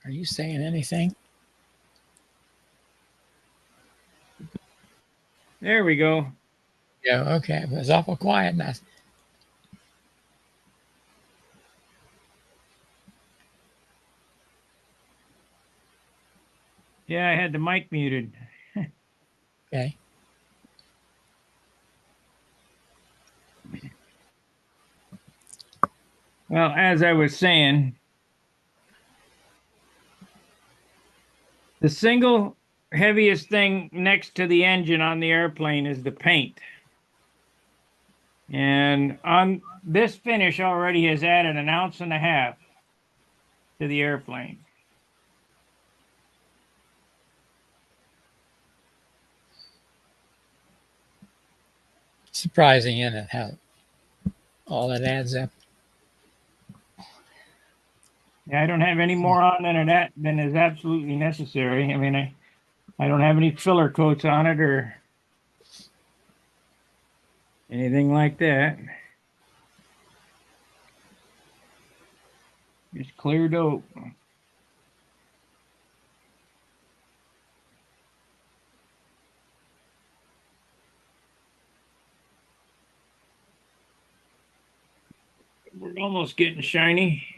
Are you saying anything? There we go. Yeah, okay. It was awful quiet. And Yeah, I had the mic muted. okay. Well, as I was saying, the single heaviest thing next to the engine on the airplane is the paint. And on this finish already has added 1.5 ounces to the airplane. Surprising, isn't it, how all that adds up? Yeah, I don't have any more on than is absolutely necessary. I mean, I don't have any filler coats on it or anything like that. Just clear dope. We're almost getting shiny.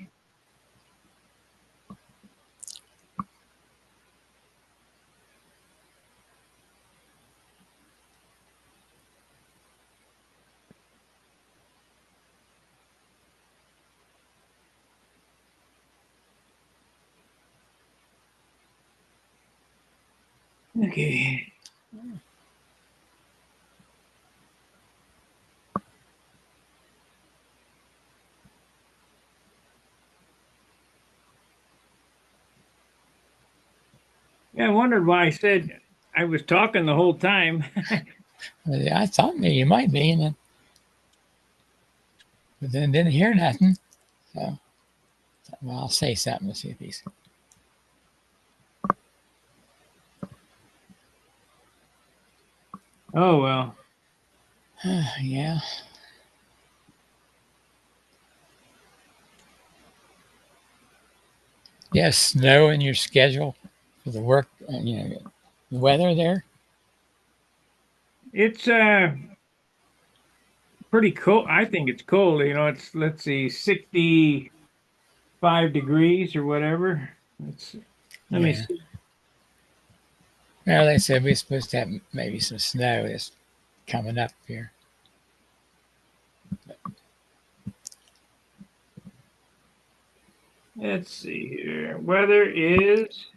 Okay. Yeah, I wondered why I said I was talking the whole time. I thought maybe you might be, but then didn't hear nothing. So, well, I'll say something to see if he's. Oh, well. yeah. You have snow in your schedule for the work, the weather there? It's pretty cold. I think it's cold. It's, let's see, 65 degrees or whatever. Let me Yeah. see. Well, they said we're supposed to have maybe some snow that's coming up here. Let's see here. Weather is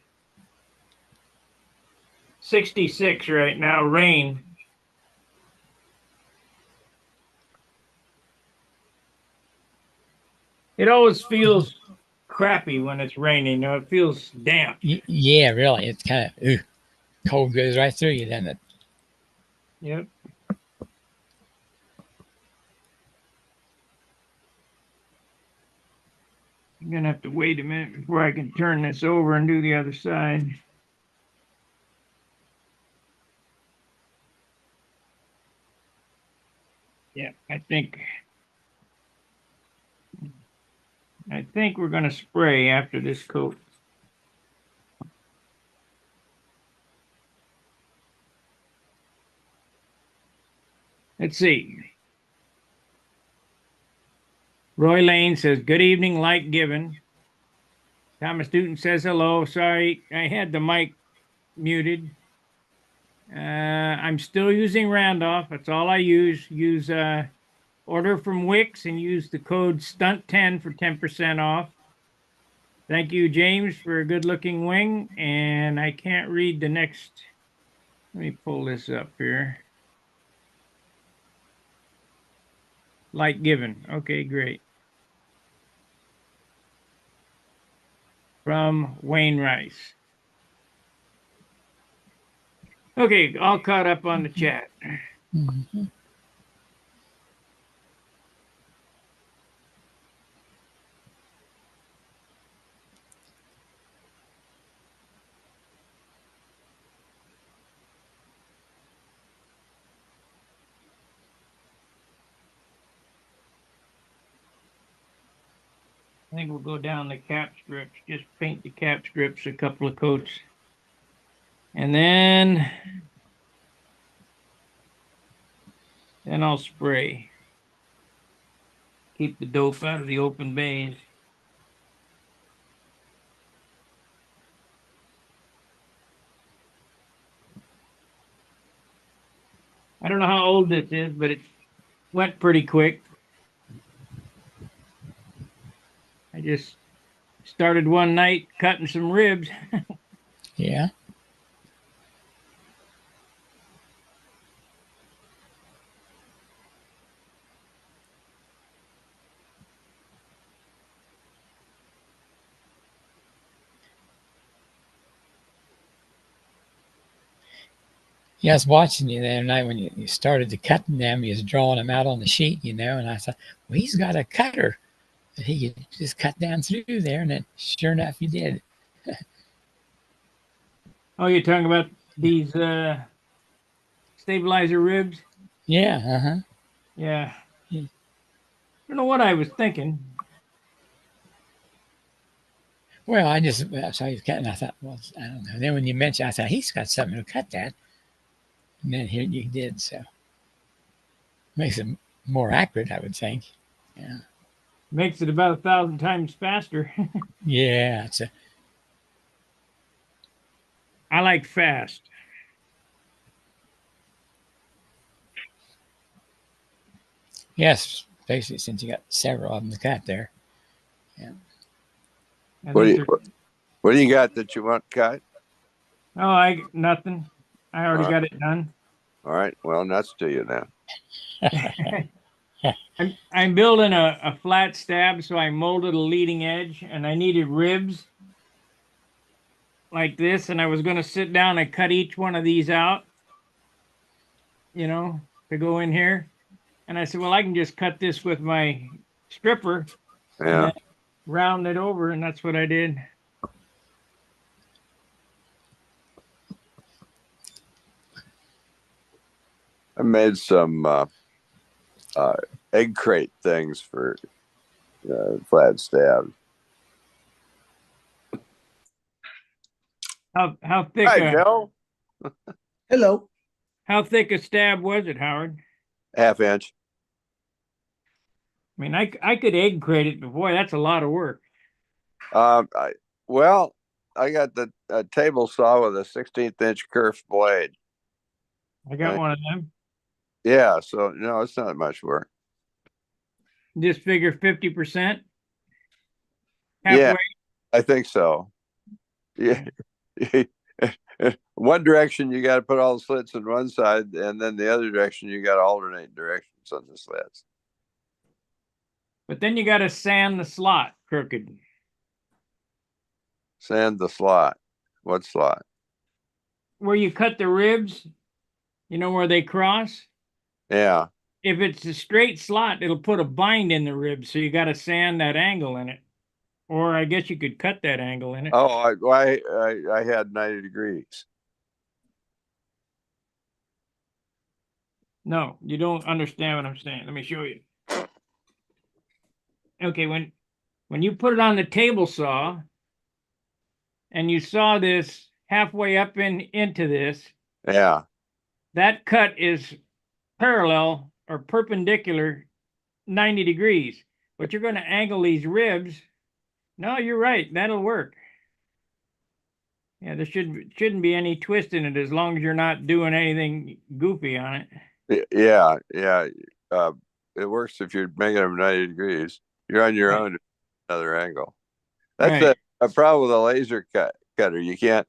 66 right now. Rain. It always feels crappy when it's raining. It feels damp. Yeah, really. It's kind of, cold goes right through you, doesn't it? Yep. I'm gonna have to wait a minute before I can turn this over and do the other side. Yeah, I think we're gonna spray after this coat. Let's see. Roy Lane says, "Good evening, light given." Thomas Newton says, "Hello. Sorry, I had the mic muted. I'm still using Randolph. That's all I use. Use order from Wix and use the code STUNT10 for 10% off. Thank you, James, for a good looking wing. And I can't read the next. Let me pull this up here. Light given. Okay, great. From Wayne Rice. Okay, all caught up on the chat. Mm-hmm. I think we'll go down the cap strips, just paint the cap strips a couple of coats. And then I'll spray. Keep the dope out of the open bays. I don't know how old this is, but it went pretty quick. I just started one night cutting some ribs. Yeah. Yeah, I was watching you the other night when you started to cutting them. You was drawing them out on the sheet, and I thought, well, he's got a cutter that he could just cut down through there, and then sure enough, you did. Oh, you're talking about these stabilizer ribs? Yeah, uh-huh. Yeah. Yeah. I don't know what I was thinking. Well, I just saw you cutting. I thought, well, I don't know. Then when you mentioned, I thought he's got something to cut that, and then here you did. So makes it more accurate, I would think. Yeah, Makes it about 1,000 times faster. yeah. It's a I like fast. yes, basically since you got several of them to cut there. Yeah. I What do think you they're. what do you got that you want cut? Oh, I nothing. I All already right, got it done. all right. Well, nuts to you now. I'm building a flat stab, so I molded a leading edge, and I needed ribs like this, and I was going to sit down and cut each one of these out, to go in here. And I said, well, I can just cut this with my stripper and Yeah, then round it over, and that's what I did. I made some uh, egg crate things for flat stabs. How thick Hi, a Joe. Hello. how thick a stab was it, Howard? Half inch. I mean, I could egg crate it, but boy, that's a lot of work. I well, I got the table saw with a 16th inch kerf blade. I got one of them. Yeah, so no, it's not much work. Just figure 50%, Yeah, halfway. I think so. Yeah. One direction you got to put all the slits in one side, and then the other direction you got to alternate directions on the slits. But then you got to sand the slot crooked. Sand the slot. What slot? Where you cut the ribs, where they cross. Yeah. If it's a straight slot, it'll put a bind in the rib, so you got to sand that angle in it. Or I guess you could cut that angle in it. Oh, I had 90 degrees. No, you don't understand what I'm saying. Let me show you. Okay, when you put it on the table saw and you saw this halfway up into this, Yeah. that cut is parallel or perpendicular 90 degrees. But you're going to angle these ribs. No, you're right. That'll work. Yeah, there shouldn't be any twist in it as long as you're not doing anything goofy on it. Yeah. Yeah. It works if you're making them 90 degrees. You're on your Right. own another angle. That's Right. a problem with a laser cutter. You can't.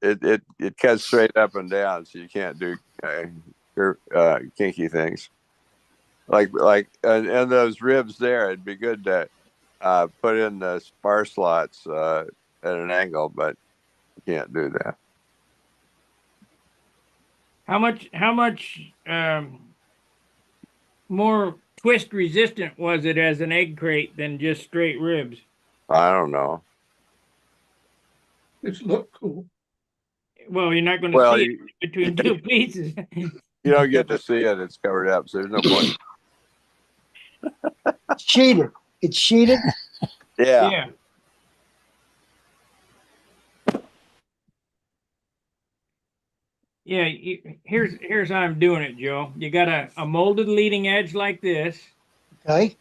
It cuts straight up and down, so you can't do kinky things. And those ribs there, it'd be good to put in the spar slots at an angle, but you can't do that. How much more twist resistant was it as an egg crate than just straight ribs? I don't know. It's look cool. Well, you're not going to Well, see it between two pieces. you don't get to see it; it's covered up, so there's no point. It's sheeted. It's sheeted. Yeah. Yeah. Yeah, here's how I'm doing it, Joe. You got a molded leading edge like this. Okay.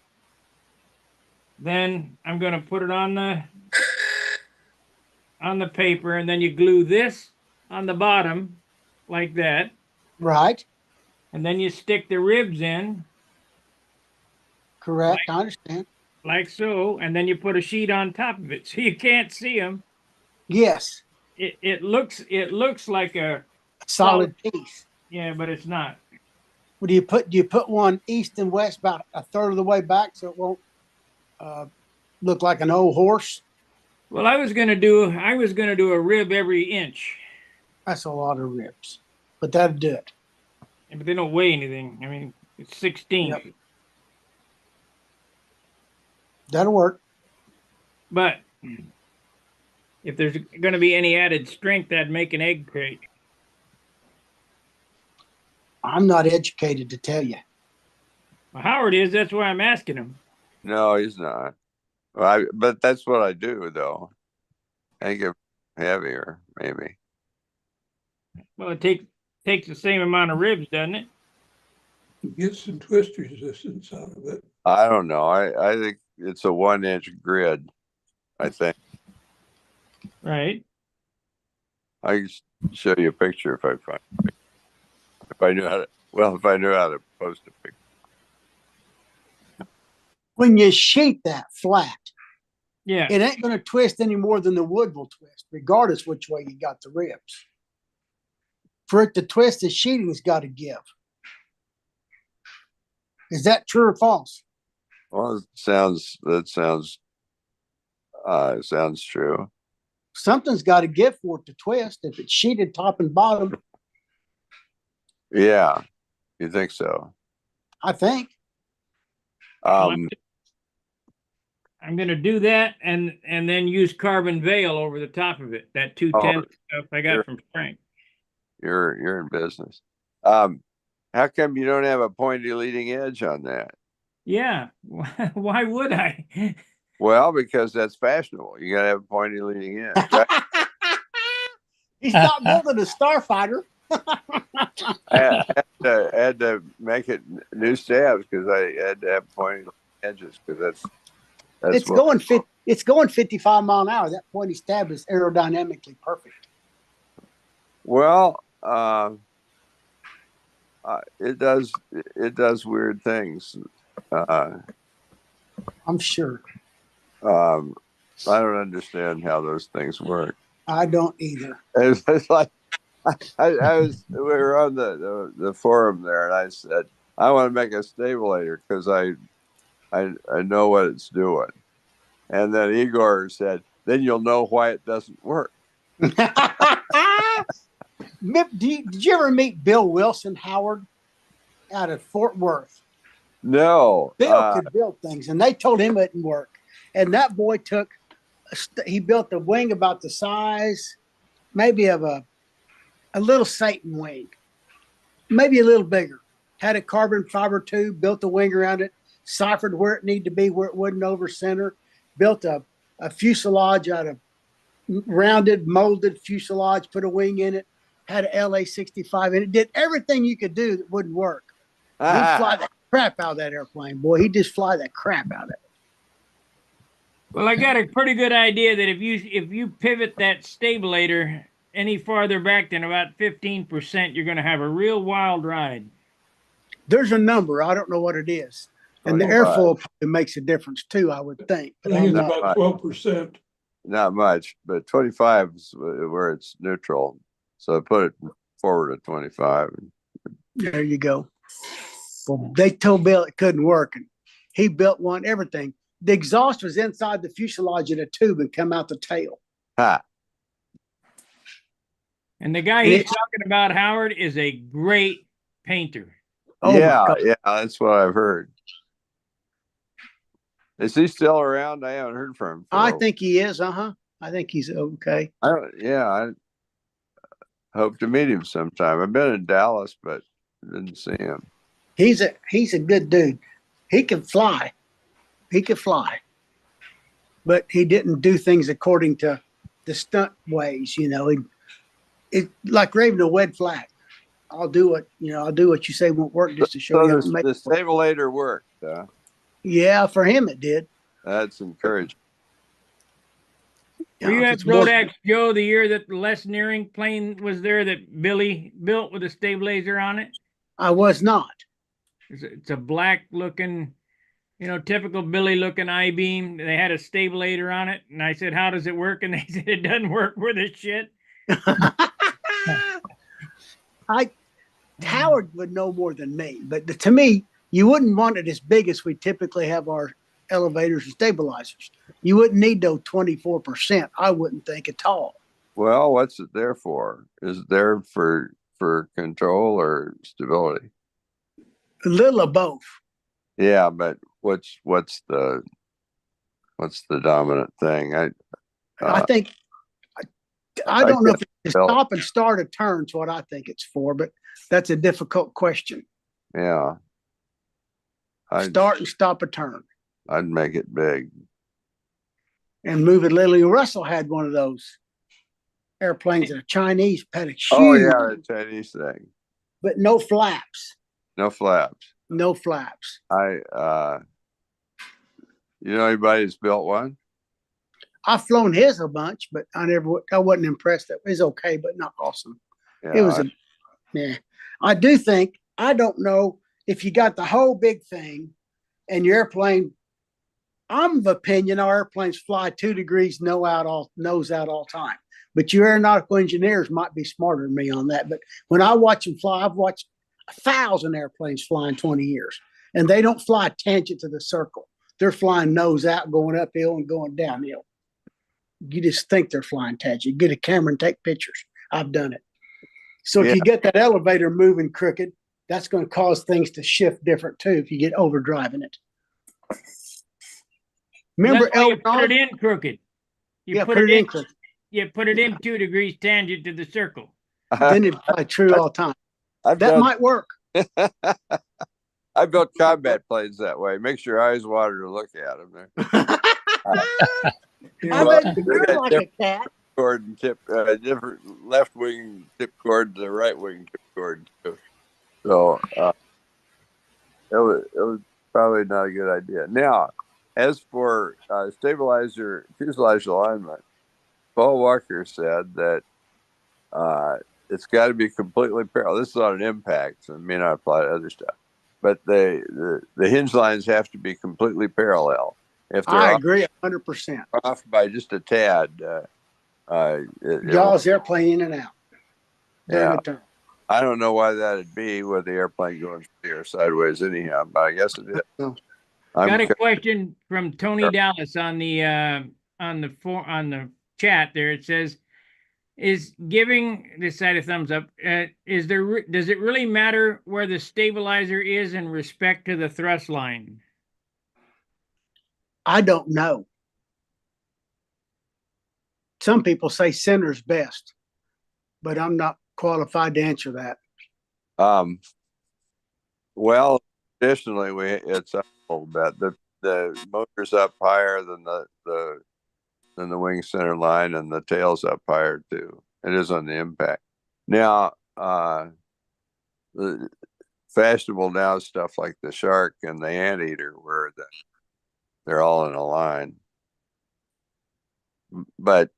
Then I'm going to put it on the paper, and then you glue this on the bottom like that, Right. and then you stick the ribs in Correct. I understand. like so, and then you put a sheet on top of it so you can't see them. Yes. It looks like a solid, Solid piece. yeah, but it's not. What do you put one east and west about a third of the way back so it won't uh, look like an old horse? Well, I was gonna do a rib every inch, That's a lot of ribs, but that'll do it. but they don't weigh anything. I mean, it's 16. Yep. That'll work. But if there's going to be any added strength, I'd make an egg crate. I'm not educated to tell you. Well, Howard is. That's why I'm asking him. No, he's not. Well, but that's what I do, though. I get heavier, maybe. Well, it takes the same amount of ribs, doesn't it? Get some twist resistance out of it. I don't know. I think it's a 1-inch grid. I think Right. I can show you a picture if I find. If I knew how to. Well, if I knew how to post a picture. When you sheet that flat, Yeah. it ain't going to twist any more than the wood will twist, regardless which way you got the ribs. For it to twist, the sheeting's got to give. Is that true or false? Well, that sounds true. Something's got to give for it to twist. If it's sheeted top and bottom, Yeah, you think so? I think. Um, I'm going to do that and then use carbon veil over the top of it. That 210 stuff I got from Frank. you're in business. How come you don't have a pointy leading edge on that? Yeah. Why would I? Well, because that's fashionable. You gotta have a pointy leading edge. Right? He's not building a starfighter. I had to make it new stabs because I had to have pointy edges because that's It's going 55 mile an hour. That pointy stab is aerodynamically perfect. Well, it does weird things. I'm sure. I don't understand how those things work. I don't either. It's like we were on the forum there, and I said I want to make a stabulator because I know what it's doing, and then Igor said, "Then you'll know why it doesn't work." Did you ever meet Bill Wilson, Howard, out of Fort Worth? No, Bill could build things, and they told him it didn't work. And that boy he built a wing about the size, maybe of a little Satan wing, maybe a little bigger. Had a carbon fiber tube, built a wing around it, ciphered where it needed to be, where it wouldn't over center, built a fuselage out of rounded, molded fuselage, put a wing in it, had an LA-65 in it, did everything you could do that wouldn't work. He'd fly the crap out of that airplane, boy. He'd just fly the crap out of it. Well, I got a pretty good idea that if you pivot that stabulator any farther back than about 15%, you're going to have a real wild ride. There's a number. I don't know what it is. And the airfoil probably makes a difference too, I would think. I think it's about 12%. Not much, but 25 is where it's neutral. So I put it forward at 25. There you go. Well, they told Bill it couldn't work, and he built one, everything. The exhaust was inside the fuselage in a tube and come out the tail. Ha! And the guy he's talking about, Howard, is a great painter. Oh Yeah, that's what I've heard. Is he still around? I haven't heard from him. I think he is. I think he's okay. I hope to meet him sometime. I've been in Dallas, but didn't see him. He's a good dude. He can fly. He could fly. but he didn't do things according to the stunt ways. You know, it like raving a red flag. I'll do what you say won't work just to show So you how to make the it work. stabulator worked. Yeah, for him it did. That's encouraging. Were you if at it's more- Brodax, Joe, the year that the Les Nearing plane was there that Billy built with a stabilizer on it? I was not. It's a black looking, typical Billy looking I-beam. They had a stabilizer on it. And I said, how does it work? And they said, it doesn't work with this shit. Howard would know more than me, but to me, you wouldn't want it as big as we typically have our elevators and stabilizers. You wouldn't need those 24%. I wouldn't think at all. Well, what's it there for? Is it there for control or stability? A little of both. Yeah, but what's the dominant thing? I think I don't know if it's stop and start a turn's what I think it's for, but that's a difficult question. Yeah. Start and stop a turn. I'd make it big. And move it. Lily Russell had one of those airplanes that a Chinese had a huge, Oh yeah, the Chinese thing. but no flaps. No flaps. No flaps. You know anybody that's built one? I've flown his a bunch, but I wasn't impressed. It was okay, but not awesome. Yeah, It was I do think, I don't know if you got the whole big thing and your airplane, I'm of opinion our airplanes fly 2 degrees nose out all time. But your aeronautical engineers might be smarter than me on that. But when I watch them fly, I've watched 1,000 airplanes fly in 20 years, and they don't fly tangent to the circle. They're flying nose out, going uphill and going downhill. You just think they're flying tangent. Get a camera and take pictures. I've done it. So if you get that elevator moving crooked, that's going to cause things to shift different too if you get overdriving it. Remember, That's why you put it in crooked. Put it in crooked. You put it in 2 degrees tangent to the circle. Then it's probably true all the time. That might work. I built combat planes that way. Makes your eyes water to look at them. I bet you're like a cat. Cord and tip, different left wing tip cord to the right wing tip cord. So it was probably not a good idea. Now, as for stabilizer fuselage alignment, Paul Walker said that it's got to be completely parallel. This is on an impact, so it may not apply to other stuff. But the hinge lines have to be completely parallel. If they're I agree 100%. off by just a tad, Y'all's airplane in and out. Yeah. I don't know why that'd be with the airplane going straight or sideways anyhow, but I guess it is. Got a question from Tony Dallas on the chat there. It says, is giving this side a thumbs up. Does it really matter where the stabilizer is in respect to the thrust line? I don't know. Some people say center's best, but I'm not qualified to answer that. Well, traditionally it's up a little bit. The motor's up higher than the wing center line, and the tail's up higher too. It is on the impact. Now, the fashionable now is stuff like the Shark and the Anteater, where they're all in a line. But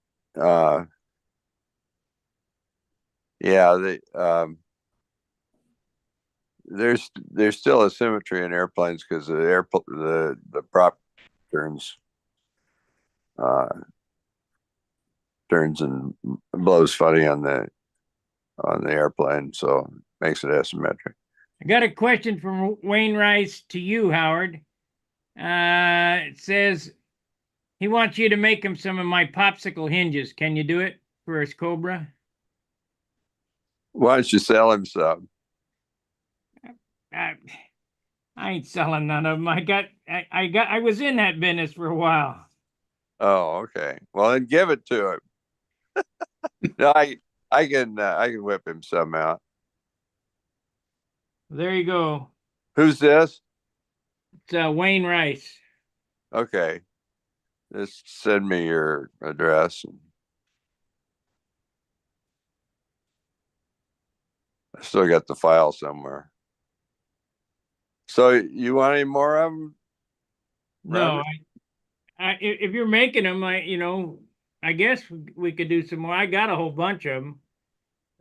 there's still a symmetry in airplanes because the prop turns and blows funny on the airplane, so makes it asymmetric. I got a question from Wayne Rice to you, Howard. It says he wants you to make him some of my popsicle hinges. Can you do it for his Cobra? Why don't you sell him some? I ain't selling none of them. I was in that business for a while. Oh, okay. Well, then give it to him. No, I can whip him some out. There you go. Who's this? It's Wayne Rice. Okay. Just send me your address. I still got the file somewhere. So you want any more of them? No, Roger? if you're making them, I guess we could do some more. I got a whole bunch of them.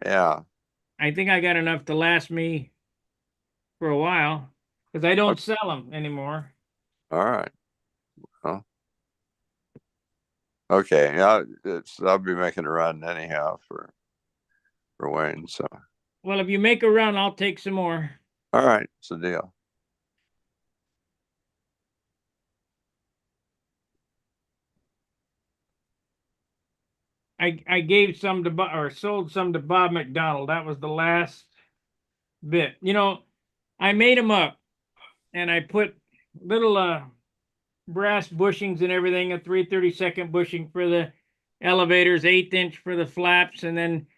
Yeah. I think I got enough to last me for a while because I don't sell them anymore. All right. Well, okay. Yeah, I'll be making a run anyhow for Wayne. So Well, if you make a run, I'll take some more. all right, it's a deal. I gave some to or sold some to Bob McDonald. That was the last bit. I made them up and I put little brass bushings and everything, a 3/32 bushing for the elevators, 1/8 for the flaps, and then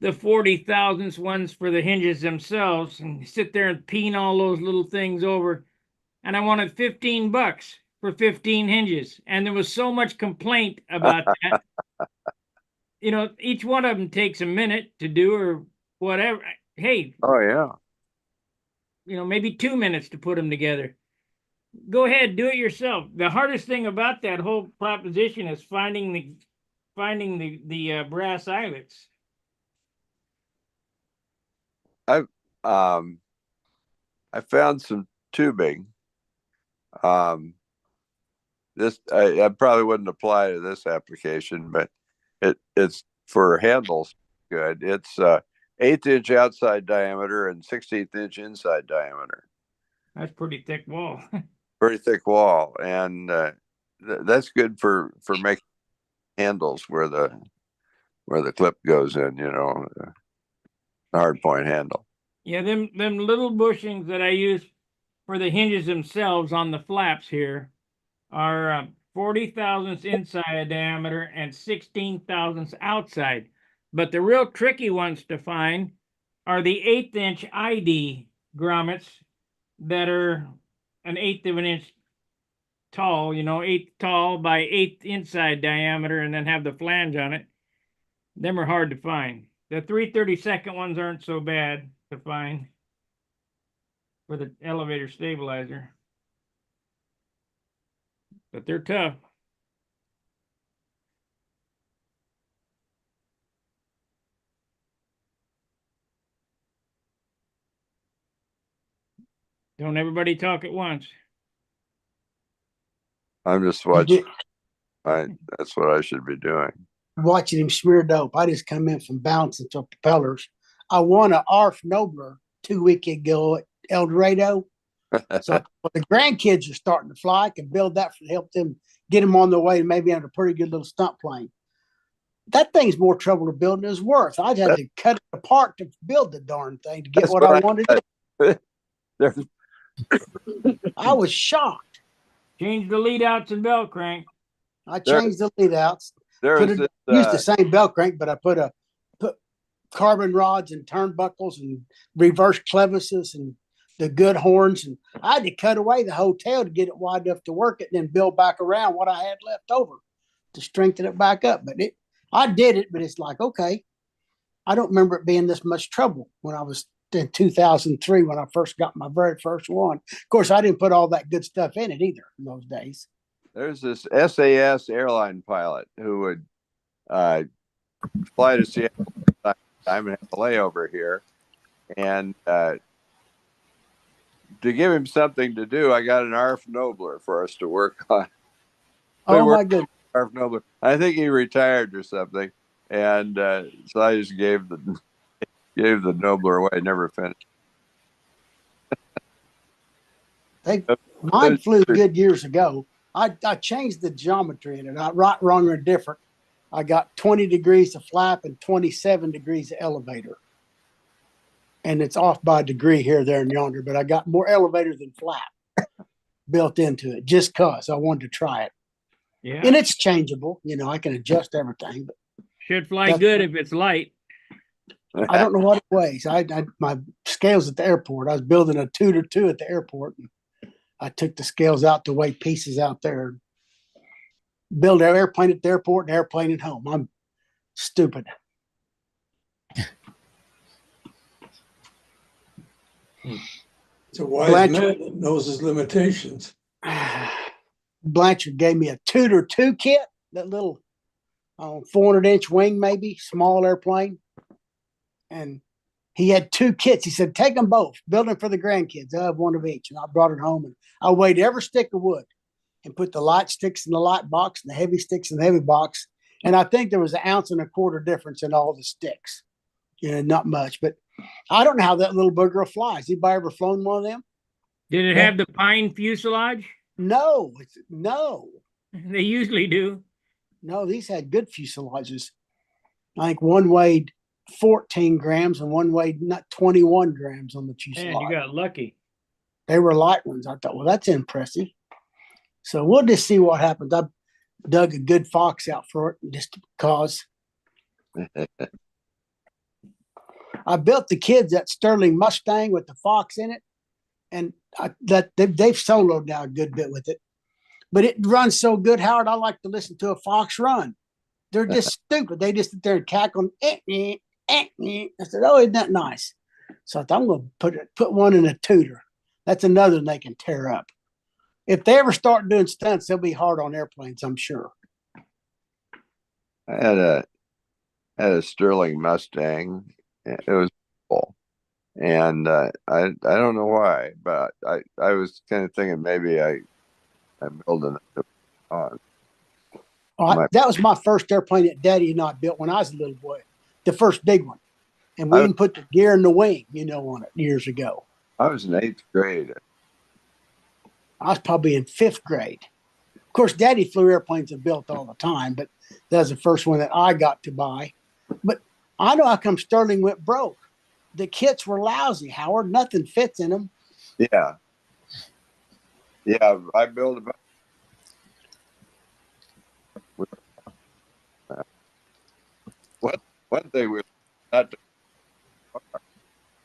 the 40 thousandths ones for the hinges themselves, and sit there and peen all those little things over. And I wanted $15 for 15 hinges. And there was so much complaint about that. Each one of them takes a minute to do or whatever. Hey, Oh yeah. maybe 2 minutes to put them together. Go ahead, do it yourself. The hardest thing about that whole proposition is finding the brass eyelets. I found some tubing. This I probably wouldn't apply to this application, but it's for handles good. It's 1/8 inch outside diameter and 1/16 inch inside diameter. That's pretty thick wall. Pretty thick wall, and that's good for making handles where the clip goes in. The hard point handle. Yeah, them little bushings that I use for the hinges themselves on the flaps here are 40 thousandths inside diameter and 16 thousandths outside. But the real tricky ones to find are the 1/8 inch ID grommets that are an 1/8 of an inch tall, 1/8 tall by 1/8 inside diameter, and then have the flange on it. Them are hard to find. The 3/32 ones aren't so bad to find for the elevator stabilizer, but they're tough. Don't everybody talk at once. I'm just watching. That's what I should be doing. Watching him smear dope. I just come in from bouncing to propellers. I won an ARF Nobler 2 weeks ago at El Dorado. So the grandkids are starting to fly. I can build that to help them get them on their way to maybe have a pretty good little stunt plane. That thing's more trouble to build than it's worth. I had to cut it apart to build the darn thing to get what I wanted. I was shocked. Change the lead outs and bell crank. I changed the lead outs. Used the same bell crank, but I put carbon rods and turnbuckles and reverse clevises and the good horns, and I had to cut away the hotel to get it wide enough to work it, and then build back around what I had left over to strengthen it back up. But I did it, but it's like, okay, I don't remember it being this much trouble when I was in 2003 when I first got my very first one. Of course, I didn't put all that good stuff in it either in those days. There's this SAS airline pilot who would fly to Seattle time and have a layover here, and to give him something to do, I got an ARF Nobler for us to work on. Oh my goodness! ARF Nobler. I think he retired or something, and so I just gave the Nobler away. Never finished. Mine flew good years ago. I changed the geometry in it. Right, wrong, or different. I got 20 degrees of flap and 27 degrees of elevator. And it's off by a degree here, there, and yonder, but I got more elevator than flap built into it just because I wanted to try it. Yeah. And it's changeable. I can adjust everything. But should fly good if it's light. I don't know what it weighs. My scales at the airport. I was building a 2-2 at the airport. And I took the scales out to weigh pieces out there. build an airplane at the airport and an airplane at home. I'm stupid. It's a wise Blanchard. man that knows his limitations. Blanchard gave me a Tudor 2 kit, that little 400-inch wing, maybe small airplane. And he had 2 kits. He said, take them both, build them for the grandkids. I have one of each. And I brought it home and I weighed every stick of wood and put the light sticks in the light box and the heavy sticks in the heavy box. And I think there was 1.25 ounces difference in all the sticks. Not much, but I don't know how that little booger flies. Anybody ever flown one of them? Did it have the pine fuselage? No. They usually do. No, these had good fuselages. I think one weighed 14 grams and one weighed not 21 grams on the fuselage. Man, you got lucky. They were light ones. I thought, well, that's impressive. So we'll just see what happens. I dug a good fox out for it just because. I built the kids that Sterling Mustang with the fox in it, and they've soloed now a good bit with it. But it runs so good, Howard, I like to listen to a fox run. They're just stupid. They just sit there and cackle. I said, oh, isn't that nice? So I thought, I'm going to put one in a Tudor. That's another one they can tear up. If they ever start doing stunts, they'll be hard on airplanes, I'm sure. I had a Sterling Mustang. It was cool. And I don't know why, but I was kind of thinking maybe I'm building it. That was my first airplane that Daddy and I built when I was a little boy, the first big one. And we even put the gear in the wing, on it years ago. I was in 8th grade. I was probably in 5th grade. Of course, Daddy flew airplanes and built all the time, but that was the first one that I got to buy. But I know how come Sterling went broke. The kits were lousy, Howard. Nothing fits in them. Yeah. Yeah, I built about one thing we not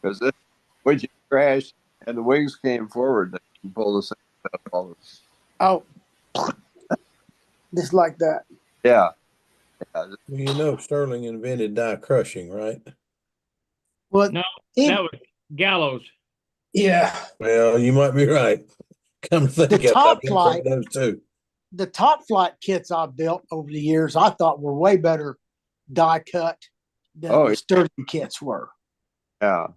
because when you crash and the wings came forward, they can pull the same stuff all the Oh, just like that. Yeah. Well, Sterling invented die crushing, right? Well, No, that was Gallows. Yeah. Well, you might be right. Come to think of it, top I've been flight- through those too. The top flight kits I built over the years, I thought were way better die cut than the Sterling kits were. Yeah.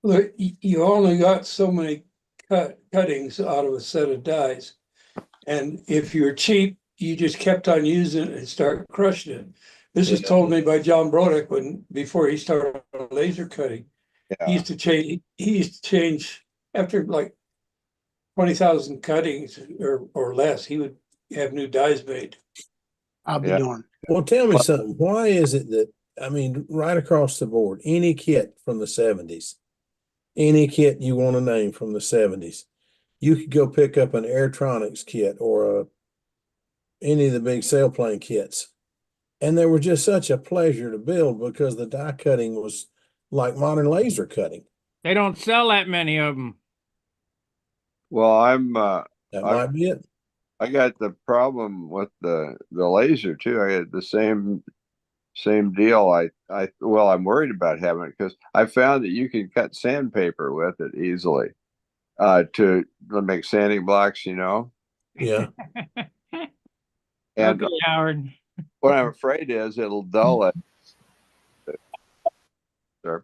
Look, you only got so many cuttings out of a set of dies. And if you're cheap, you just kept on using it and start crushing it. This was told me by John Brodick before he started laser cutting. Yeah. He used to change after like 20,000 cuttings or less, he would have new dies made. I'll be darned. Well, tell me something. Why is it that, right across the board, any kit from the 70s, any kit you want to name from the 70s, you could go pick up an Airtronics kit or any of the big sailplane kits. And they were just such a pleasure to build because the die cutting was like modern laser cutting. They don't sell that many of them. Well, That might be it. I got the problem with the laser too. I had the same deal. I'm worried about having it because I found that you can cut sandpaper with it easily to make sanding blocks, Yeah. And Okay, Howard. what I'm afraid is it'll dull it.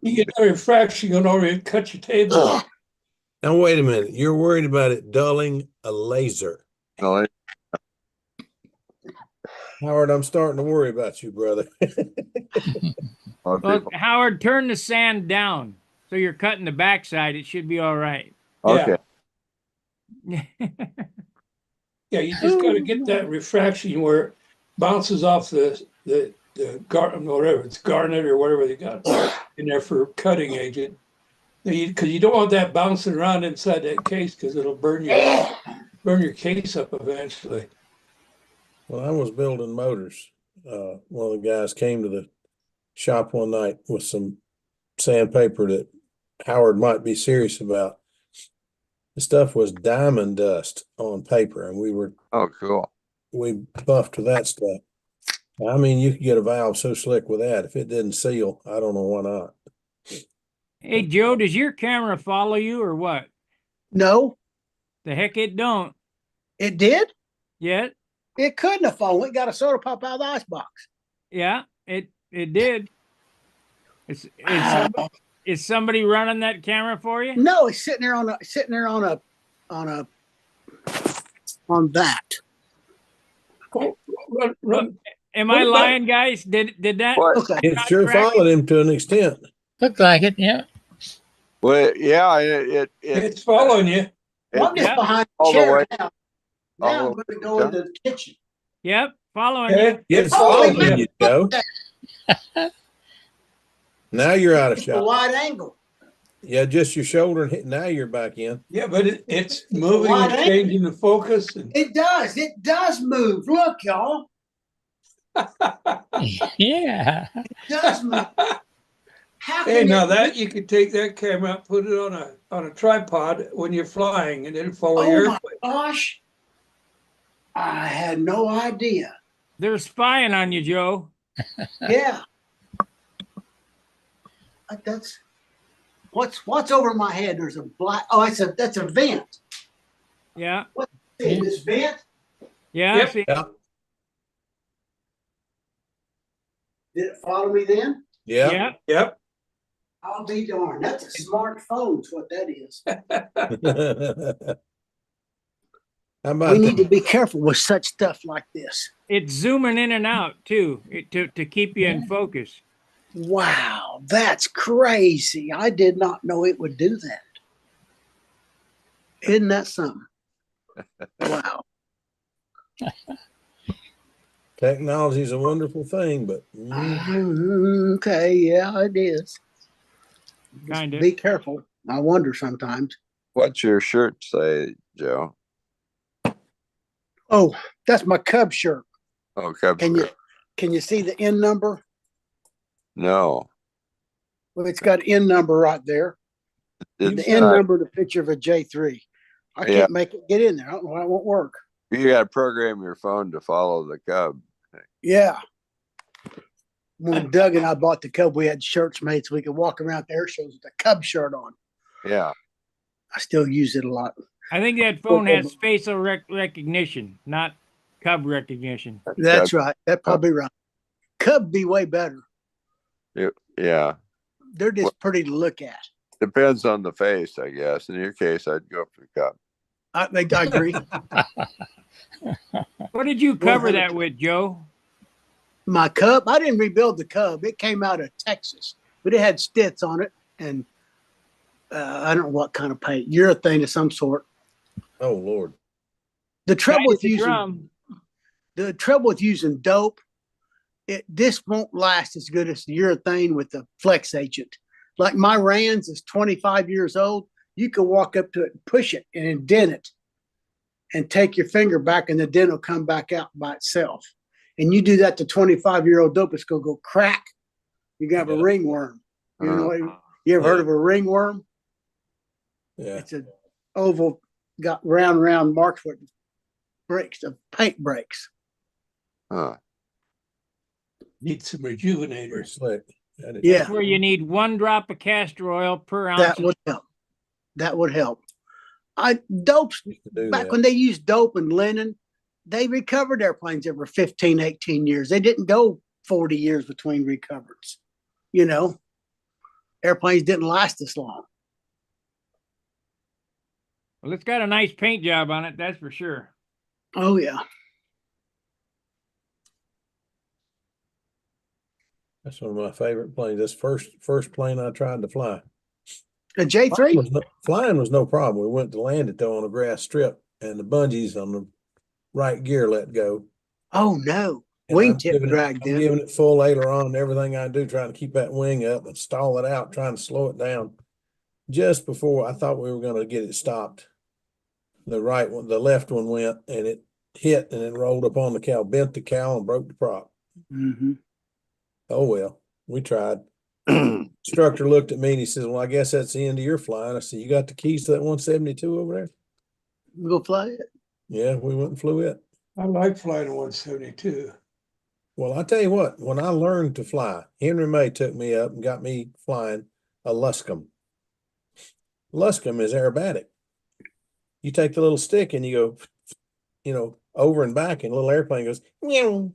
You get a refraction, you'll already cut your table. Now, wait a minute. You're worried about it dulling a laser. Well, Howard, I'm starting to worry about you, brother. Well, Howard, turn the sand down. So you're cutting the backside. It should be all right. okay. Yeah, you just got to get that refraction where it bounces off the whatever it's garnet or whatever they got in there for cutting agent. Because you don't want that bouncing around inside that case because it'll burn your case up eventually. When I was building motors, one of the guys came to the shop one night with some sandpaper that Howard might be serious about. The stuff was diamond dust on paper, and we were Oh, cool. we buffed with that stuff. I mean, you could get a valve so slick with that. If it didn't seal, I don't know why not. Hey, Joe, does your camera follow you or what? No, The heck it don't. it did. Yet? It couldn't have fallen. It got a soda pop out of the icebox. Yeah, it did. Wow. Is somebody running that camera for you? No, it's sitting there on that. Run. Am What I about- lying, guys? Did that? What? Okay. It sure track followed him to an extent. Looked like it. Yeah. Well, yeah, it It's following you. Well, I'm just Yeah. behind the All the chair way- now. all Now the I'm going to way go down. into the kitchen. Yep, following Okay. you. It's Holy following you, Joe. Now you're out of It's a shot. wide angle. Yeah, just your shoulder and hit. Now you're back in. Yeah, but it's a moving wide and angle. changing the focus. And It does. It does move. Look, y'all. Yeah. It does move. How hey, can now it that you could take that camera, out, put it on a tripod when you're flying, and then follow Oh your my airplane. gosh. I had no idea. They're spying on you, Joe. Yeah. That's what's over my head. There's a black. Oh, that's a vent. Yeah, See this vent? yeah. Yep. See, Yeah. Did it follow me then? Yeah. yeah. Yep. I'll be darned. That's a smartphone. Is what that is. How about We need that? to be careful with such stuff like this. It's zooming in and out too, to keep you in focus. Wow, that's crazy. I did not know it would do that. Isn't that something? Wow. Technology is a wonderful thing, but Okay, yeah, it is. Just Kinda. be careful. I wonder sometimes. What's your shirt say, Joe? Oh, that's my Cub shirt. Oh, Cubs. Can you see the N number? No. Well, it's got N number right there. It's The N not- number, the picture of a J3. I Yeah. can't make it get in there. I don't know why it won't work. You got to program your phone to follow the Cub. Yeah. When Doug and I bought the Cub, we had shirts made so we could walk around the air shows with a Cub shirt on. Yeah. I still use it a lot. I think that phone has facial recognition, not Cub recognition. That's Cub. right. That's probably right. Cub be way better. Yeah. They're just pretty to look at. Depends on the face, I guess. In your case, I'd go for the Cub. I agree. What did you cover that with, Joe? My Cub, I didn't rebuild the Cub. It came out of Texas, but it had stits on it and I don't know what kind of paint, urethane of some sort. oh Lord. The trouble with The using drum. the trouble with using dope, this won't last as good as the urethane with the flex agent. Like my Rands is 25 years old. You can walk up to it and push it and indent it and take your finger back and the dent will come back out by itself. And you do that to 25-year-old dope, it's going to go crack. You're going to have a ringworm. You know, you ever heard of a ringworm? Yeah. It's an oval, got round marks where it breaks, the paint breaks. Huh. Need some Very rejuvenator. slick. Yeah. That's where you need 1 drop of castor oil per ounce. That would help. That would help. Dopes, Used to do back that. when they used dope and linen, they recovered airplanes every 15, 18 years. They didn't go 40 years between recovers. You know, airplanes didn't last this long. Well, it's got a nice paint job on it, that's for sure. Oh, yeah. That's one of my favorite planes. That's first plane I tried to fly. A J3? Flying was no problem. We went to land it though on a grass strip, and the bungees on the right gear let go. Oh, no. And I'm Wingtip giving it- drag I'm then. giving it full aileron and everything I do, trying to keep that wing up and stall it out, trying to slow it down. Just before I thought we were going to get it stopped, the left one went and it hit and it rolled up on the cow, bent the cow and broke the prop. Mm-hmm. Oh well, we tried. Instructor looked at me and he says, "Well, I guess that's the end of your flying." I said, "You got the keys to that 172 over there?" We'll fly it. Yeah, we went and flew it. I like flying a 172. Well, I tell you what, when I learned to fly, Henry May took me up and got me flying a Luscombe. Luscombe is aerobatic. You take the little stick and you go, over and back, and a little airplane goes, meow.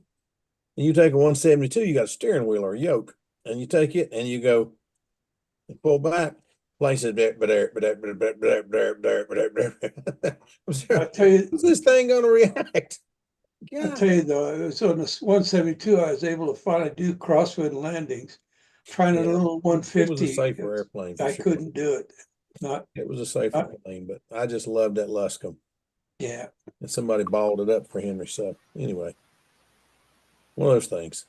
And you take a 172, you got a steering wheel or a yoke, and you take it and you go and pull back. Plane says, I tell you, how's this thing going to react? I tell you though, it was on the 172. I was able to finally do crosswind landings. Trying a Yeah. little It was a 150, safer airplane for I sure. couldn't do it. Not, It was a safer plane, but I just loved that Luscombe. yeah. And somebody balled it up for Henry. So anyway, one of those things.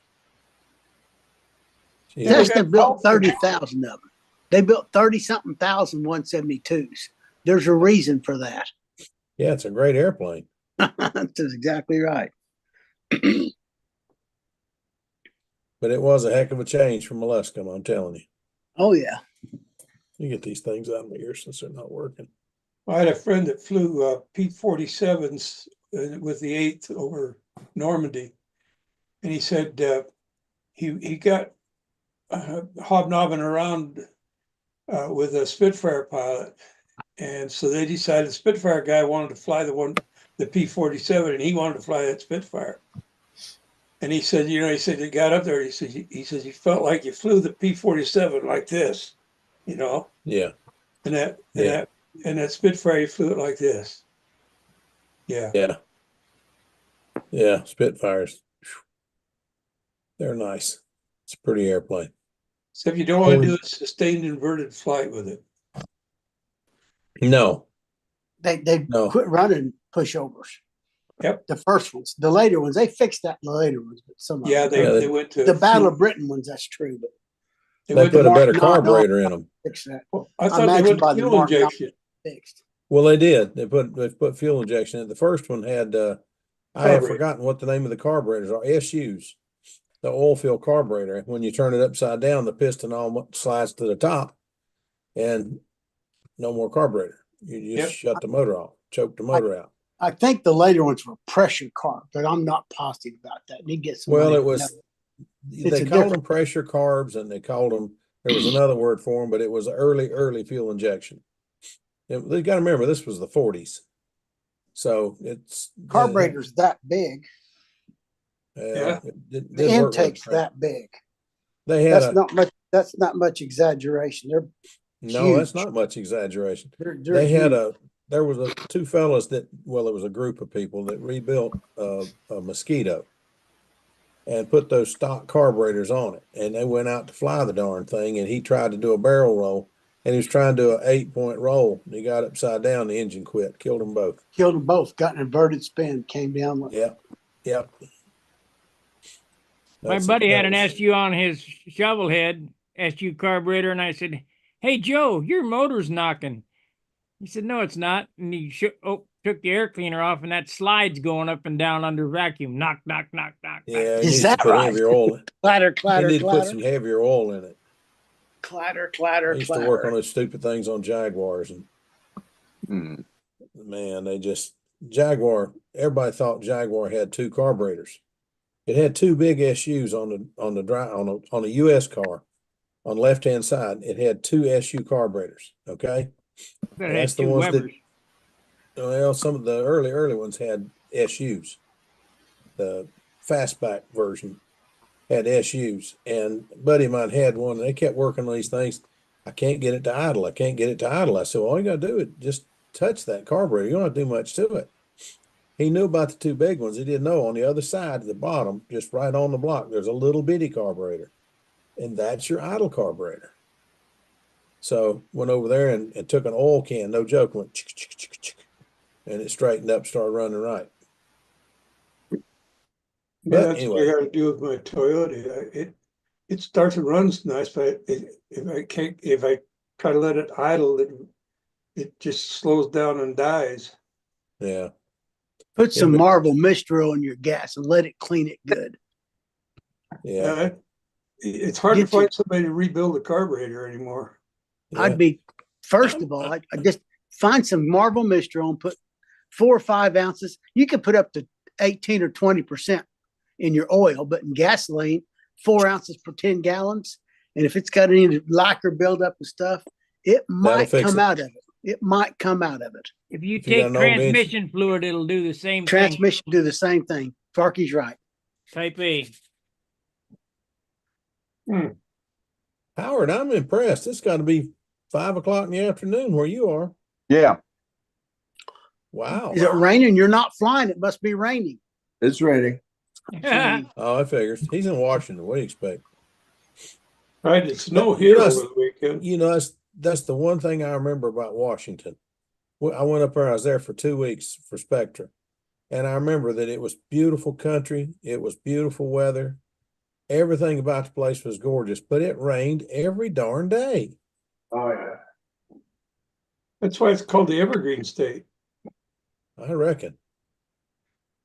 Gee, Yeah, Cessna built 30,000 of them. They built 30-something thousand 172s. There's a reason for that. yeah, it's a great airplane. That's exactly right. But it was a heck of a change from a Luscombe, I'm telling you. Oh, yeah. You get these things out of my ear since they're not working. I had a friend that flew P-47s with the 8th over Normandy. And he said he got hobnobbing around with a Spitfire pilot. And so they decided the Spitfire guy wanted to fly the P-47, and he wanted to fly that Spitfire. And he said, he he got up there, he says, you felt like you flew the P-47 like this, Yeah. and that Spitfire, you flew it like this. Yeah. Yeah. Yeah. Spitfires. They're nice. It's a pretty airplane. Except you don't want to do a sustained inverted flight with it. No. They No. quit running pushovers. Yep. The first ones. The later ones, they fixed that in the later ones, but some of Yeah, them. they went to The Battle of Britain ones, that's true, but They went put to a better Mark carburetor in them. fix that. Well, I I thought they imagine went by to the fuel Mark nine injection. fixed. Well, they did. They put fuel injection in. The first one had I have Carburetor. forgotten what the name of the carburetors are. SUs, the oil filled carburetor. When you turn it upside down, the piston all slides to the top, and no more carburetor. You just shut the motor off, choke the motor out. I think the later ones were pressure carb, but I'm not positive about that. Need to get some. Well, it was. It's They a called them different- pressure carbs, and they called them. There was another word for them, but it was early fuel injection. They got to remember this was the 40s, so it's carburetor's that big. Yeah. It The intake's that big. They had That's not much. That's not much exaggeration. no, huge. that's not much exaggeration. They're They huge. there was two fellas it was a group of people that rebuilt a Mosquito and put those stock carburetors on it, and they went out to fly the darn thing, and he tried to do a barrel roll, and he was trying to do an 8-point roll, and he got upside down, the engine quit, killed them both. Killed them both. Got an inverted spin. Came down. Yep. My buddy had an SU on his shovel head, SU carburetor, and I said, "Hey Joe, your motor's knocking." He said, "No, it's not." And he took the air cleaner off, and that slide's going up and down under vacuum. Knock, knock, knock, knock. Yeah, Is that to put right? heavier oil in. Clatter, They clatter, need to put clatter. some heavier oil in it. Clatter, I clatter, used to work on clatter. those stupid things on Jaguars, and man, Jaguar. Everybody thought Jaguar had two carburetors. It had two big SUs on a US car on the left hand side. It had two SU carburetors. Okay, That and had that's the two ones Webers. some of the early ones had SUs. The fastback version had SUs, and a buddy of mine had one, and they kept working on these things. I can't get it to idle. I can't get it to idle. I said, well, all you got to do is just touch that carburetor. You don't have to do much to it. He knew about the two big ones. He didn't know on the other side at the bottom, just right on the block, there's a little bitty carburetor, and that's your idle carburetor. So went over there and took an oil can, no joke, went chick, chick, chick, chick, and it straightened up, started running right. Yeah, But that's anyway, what I got to do with my Toyota. It starts and runs nice, but if I try to let it idle, it just slows down and dies. yeah. Put some but- Marble Mistral in your gas and let it clean it good. Yeah. It's hard to Get you- find somebody to rebuild a carburetor anymore. Yeah. I'd be, first of all, I just find some Marble Mistral and put 4 or 5 ounces. You could put up to 18 or 20% in your oil, but in gasoline, 4 ounces per 10 gallons. And if it's got any lacquer buildup and stuff, it might come out of it. It might come out of it. If you If you got take an old engine- transmission fluid, it'll do the same thing. Transmission do the same thing. Farkey's right. Type A. Howard, I'm impressed. It's got to be 5 o'clock in the afternoon where you are. Yeah, Wow. Is it raining? You're not flying. It must be raining. it's raining. Oh, I figures. He's in Washington. What do you expect? Right, it's snow But, here know, over the weekend. You know, that's the one thing I remember about Washington. I went up there, I was there for 2 weeks for Spectra. And I remember that it was beautiful country. It was beautiful weather. Everything about the place was gorgeous, but it rained every darn day. Oh yeah. That's why it's called the Evergreen State. I reckon.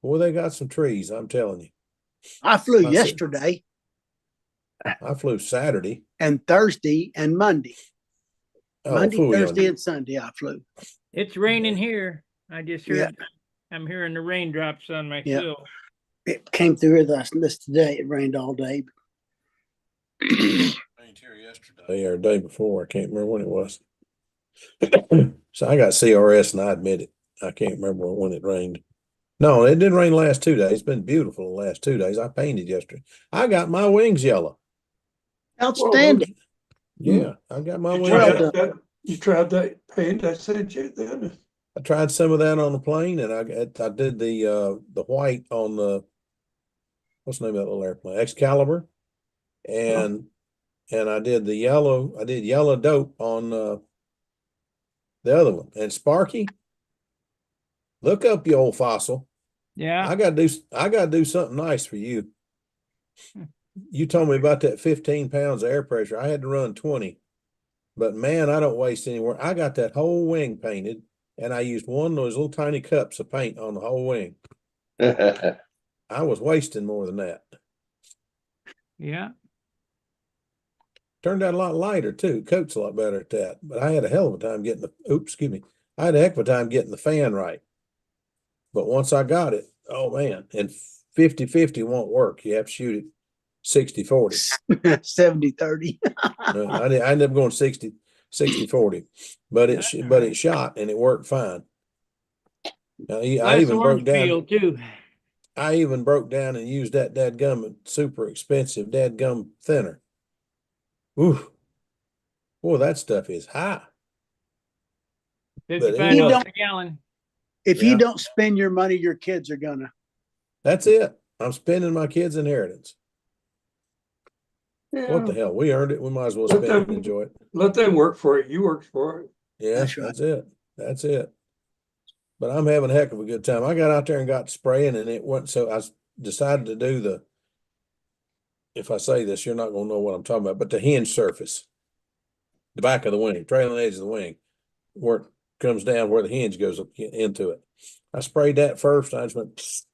Boy, they got some trees, I'm telling you. I flew I see. yesterday I flew Saturday. and Thursday and Monday. Oh, Monday, flew you on Thursday, you. and Sunday I flew. It's raining here. I just heard. Yeah. I'm hearing the raindrops on my Yeah. sill. It came through this today. It rained all day. Rained here yesterday or the day before. I can't remember when it was. So I got CRS and I admit it. I can't remember when it rained. No, it didn't rain the last 2 days. It's been beautiful the last 2 days. I painted yesterday. I got my wings yellow. Outstanding. Yeah, I got my You wings Well yellow. done. You tried that paint I sent you then? I tried some of that on the plane, and I did the white on the what's the name of that little airplane? Excalibur, and I did the yellow. I did yellow dope on the other one. And Sparky, look up you old fossil. Yeah. I gotta do something nice for you. You told me about that 15 pounds of air pressure. I had to run 20, but man, I don't waste anywhere. I got that whole wing painted. And I used one of those little tiny cups of paint on the whole wing. I was wasting more than that. Yeah. Turned out a lot lighter too. Coat's a lot better at that. But I had a hell of a time getting I had a heck of a time getting the fan right. But once I got it, oh man, and 50-50 won't work. You have to shoot it 60-40. 70-30. I ended up going 60-40, but it shot and it worked fine. Now, I even broke down. Too. I even broke down and used that dadgum super expensive dadgum thinner. Ooh, boy, that stuff is high. 55 anyway. a gallon. If Yeah. you don't spend your money, your kids are gonna. That's it. I'm spending my kids' inheritance. Yeah. What the hell? We earned it. We might as well Let spend it and them- enjoy it. Let them work for it. You worked for it. Yeah, That's right. that's it. That's it. But I'm having a heck of a good time. I got out there and got spraying, and it went. So I decided to do the. If I say this, you're not going to know what I'm talking about. But the hinge surface, the back of the wing, trailing edge of the wing, where it comes down, where the hinge goes up into it. I sprayed that first. And I just went, psst.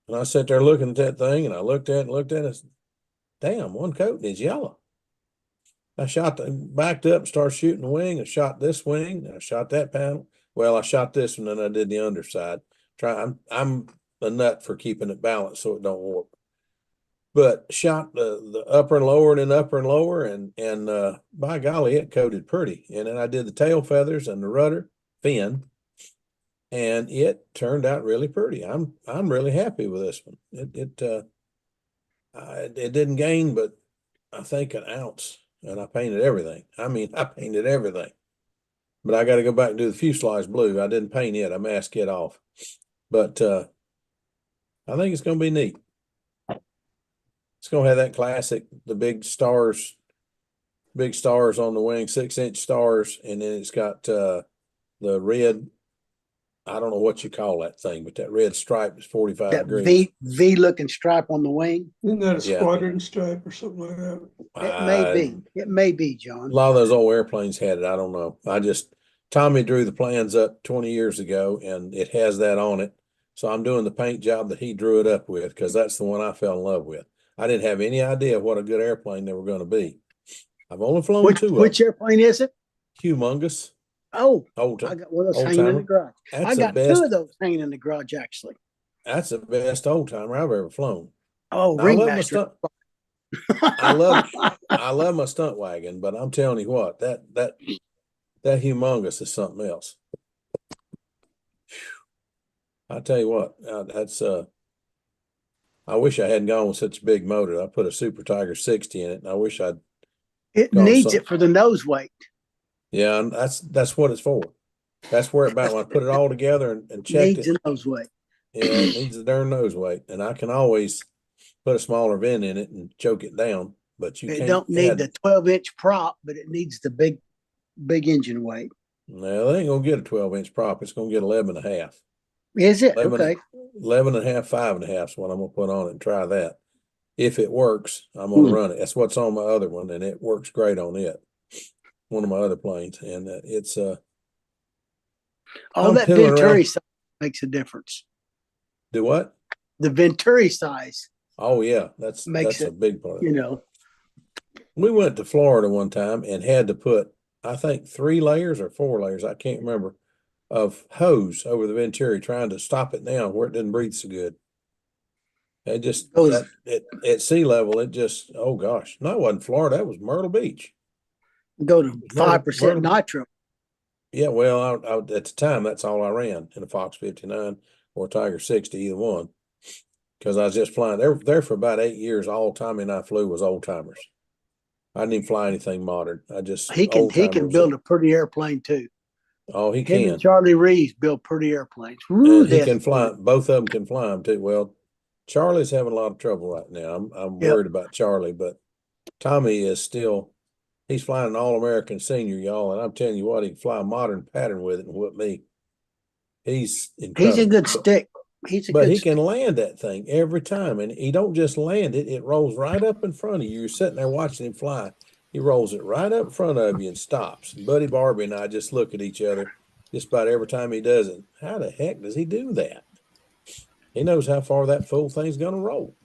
And I sat there looking at that thing, and I looked at it, and said, damn, one coat and it's yellow. I backed up and started shooting the wing. I shot this wing, and I shot that panel. Well, I shot this one, and I did the underside. I'm a nut for keeping it balanced so it don't warp. But shot the upper and lower and then upper and lower, and by golly, it coated pretty. And then I did the tail feathers and the rudder fin, and it turned out really pretty. I'm really happy with this one. It didn't gain, but I think an ounce, and I painted everything. I mean, I painted everything. But I got to go back and do the fuselage blue. I didn't paint it. I masked it off. But I think it's going to be neat. It's going to have that classic, the big stars on the wing, 6-inch stars. And then it's got the red, I don't know what you call that thing, but that red stripe is 45 That degrees. V looking stripe on the wing. Isn't that a Yeah. squadron stripe or something like that? It may be. It may be, John. A lot of those old airplanes had it. I don't know. Tommy drew the plans up 20 years ago, and it has that on it. So I'm doing the paint job that he drew it up with, because that's the one I fell in love with. I didn't have any idea what a good airplane they were going to be. I've only flown two of them. Which airplane is it? Humongous. Oh, Old I time, got one of those old hanging in the timer. garage. That's I the got two best. of those hanging in the garage, actually. That's the best old timer I've ever flown. Oh, Now, I love my Ringmaster. stunt. I love my stunt wagon, but I'm telling you what, that humongous is something else. I tell you what, that's I wish I hadn't gone with such a big motor. I put a Super Tiger 60 in it, and I wish I'd It gone needs some. it for the nose weight. Yeah, and that's what it's for. That's where about when I put it all together and checked Needs it. a nose weight. Yeah, it needs a darn nose weight, and I can always put a smaller vent in it and choke it down. But you It can't don't need add. the 12-inch prop, but it needs the big engine weight. No, they ain't gonna get a 12-inch prop. It's gonna get 11 and a half. Is it? 11, Okay. 11 and a half, 5.5 is what I'm gonna put on it and try that. If it works, I'm gonna run it. That's what's on my other one, and it works great on it. One of my other planes, and it's All I'm that piddling Venturi around. size makes a difference. Do what? The Venturi size Oh yeah, that's makes a it, big part. We went to Florida one time and had to put, I think, 3 layers or 4 layers, I can't remember, of hose over the Venturi trying to stop it down where it didn't breathe so good. It just goes at sea level, it just, oh gosh, no, it wasn't Florida, that was Myrtle Beach. go to 5% Myrtle. nitro. Yeah, well, I at the time that's all I ran in a Fox 59 or a Tiger 60, either one, because I was just flying there for about 8 years. All Tommy and I flew was old timers. I didn't even fly anything modern. I just He old can timers. build a pretty airplane too. Oh, he Him can. and Charlie Reeves build pretty airplanes. Woo, And he can fly. Both of them can fly them too. Well, Charlie's having a lot of trouble right now. I'm Yep. worried about Charlie, but Tommy is still. He's flying an All-American senior, y'all, and I'm telling you what, he can fly a modern pattern with it and whip me. He's incredible. He's a good stick. But he can land that thing every time, and he don't just land it; it rolls right up in front of you. You're sitting there watching him fly. He rolls it right up in front of you and stops. And Buddy Barbie and I just look at each other just about every time he does it. How the heck does he do that? He knows how far that full thing's going to roll.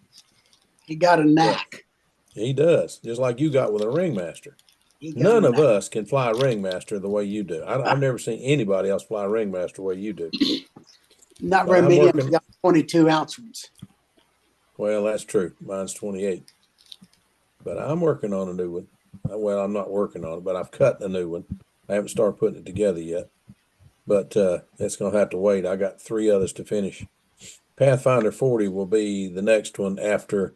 He got a knack. He does, just like you got with a Ringmaster. None of us can fly a Ringmaster the way you do. I've never seen anybody else fly a Ringmaster the way you do. Not very many of them got 22-ounce ones. Well, that's true. Mine's 28. But I'm working on a new one. Well, I'm not working on it, but I've cut a new one. I haven't started putting it together yet. But it's going to have to wait. I got 3 others to finish. Pathfinder 40 will be the next one after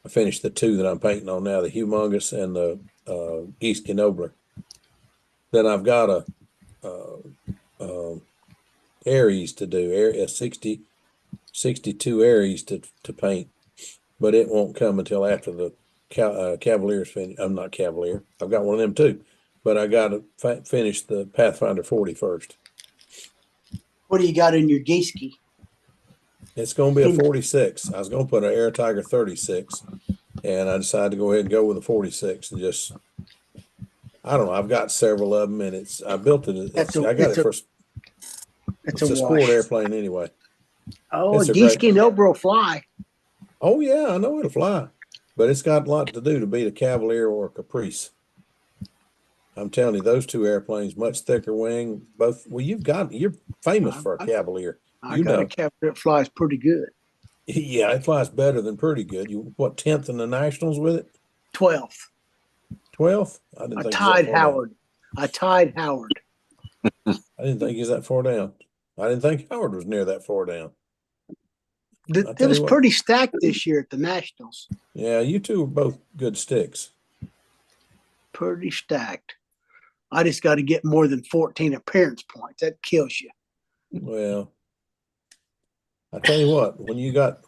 I finish the 2 that I'm painting on now, the Humongous and the Geese Nobler. Then I've got a Aries to do, a 62 Aries to paint, but it won't come until after the Cavalier's finish. I'm not Cavalier. I've got one of them too, but I got to finish the Pathfinder 40 first. What do you got in your Geeski? It's going to be a 46. I was going to put an Air Tiger 36, and I decided to go ahead and go with a 46 and just, I don't know. I've got several of them, and I built it. I got it for. It's a sport airplane anyway. Oh, Geeski Nobler will fly. Oh yeah, I know it'll fly, but it's got a lot to do to beat a Cavalier or a Caprice. I'm telling you, those 2 airplanes, much thicker wing. Both. Well, you're famous for a Cavalier. I got a Cavalier that flies pretty good. Yeah, it flies better than pretty good. You what 10th in the nationals with it? 12th. 12th? I didn't think tied Howard. I tied Howard. I didn't think he's that far down. I didn't think Howard was near that far down. It was pretty stacked this year at the Nationals. Yeah, you two are both good sticks. Pretty stacked. I just got to get more than 14 appearance points. That kills you. Well, I tell you what, when you got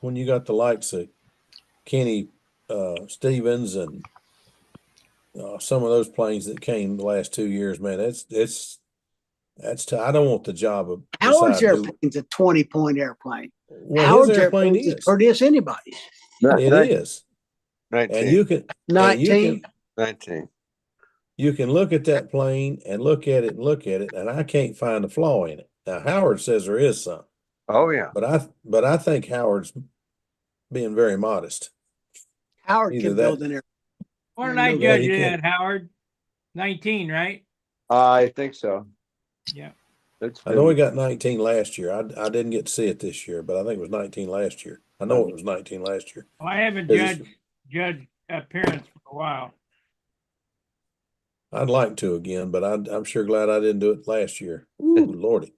the likes of Kenny Stevens and some of those planes that came the last 2 years, man, I don't want the job of Howard's airplane's a 20-point airplane. Well, Howard's airplane is pretty as anybody's. It is. 19. And you can 19. 19. You can look at that plane and look at it, and I can't find a flaw in it. Now Howard says there is some. Oh yeah. But I think Howard's being very modest. Howard can build an airplane. What did I judge you at, Howard? 19, right? I think so. Yeah. It's I know he been, got 19 last year. I didn't get to see it this year, but I think it was 19 last year. I know it was 19 last year. Well, I haven't Is- judged appearance for a while. I'd like to again, but I'm sure glad I didn't do it last year. Ooh, Lordy.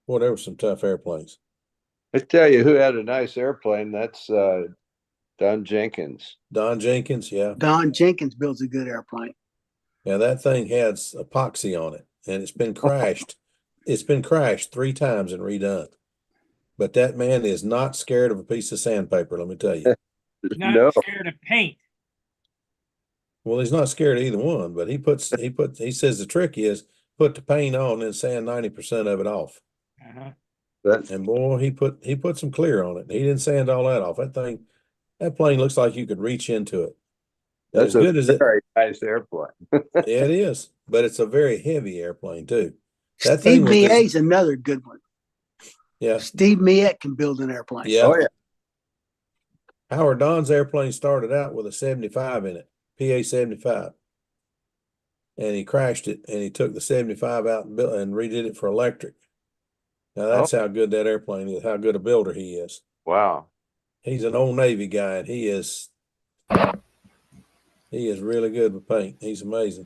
Boy, there were some tough airplanes. I tell you who had a nice airplane. That's Don Jenkins. Don Jenkins, yeah. Don Jenkins builds a good airplane. Yeah, that thing has epoxy on it, and it's been crashed. It's been crashed 3 times and redone. But that man is not scared of a piece of sandpaper, let me tell you. Not No, scared of paint. Well, he's not scared of either one, but he says the trick is put the paint on and sand 90% of it off. Uh-huh. that And boy, he put some clear on it. He didn't sand all that off. That plane looks like you could reach into it. And that's as a good as it, very nice airplane. yeah, it is, but it's a very heavy airplane too. That Steve thing was Miet's another good one. yeah, Steve Miet can build an airplane. yeah. Oh yeah. Howard Don's airplane started out with a 75 in it, PA 75. And he crashed it and he took the 75 out and built and redid it for electric. Now that's how good that airplane is, how good a builder he is. Wow. He's an old Navy guy and he is really good with paint. He's amazing.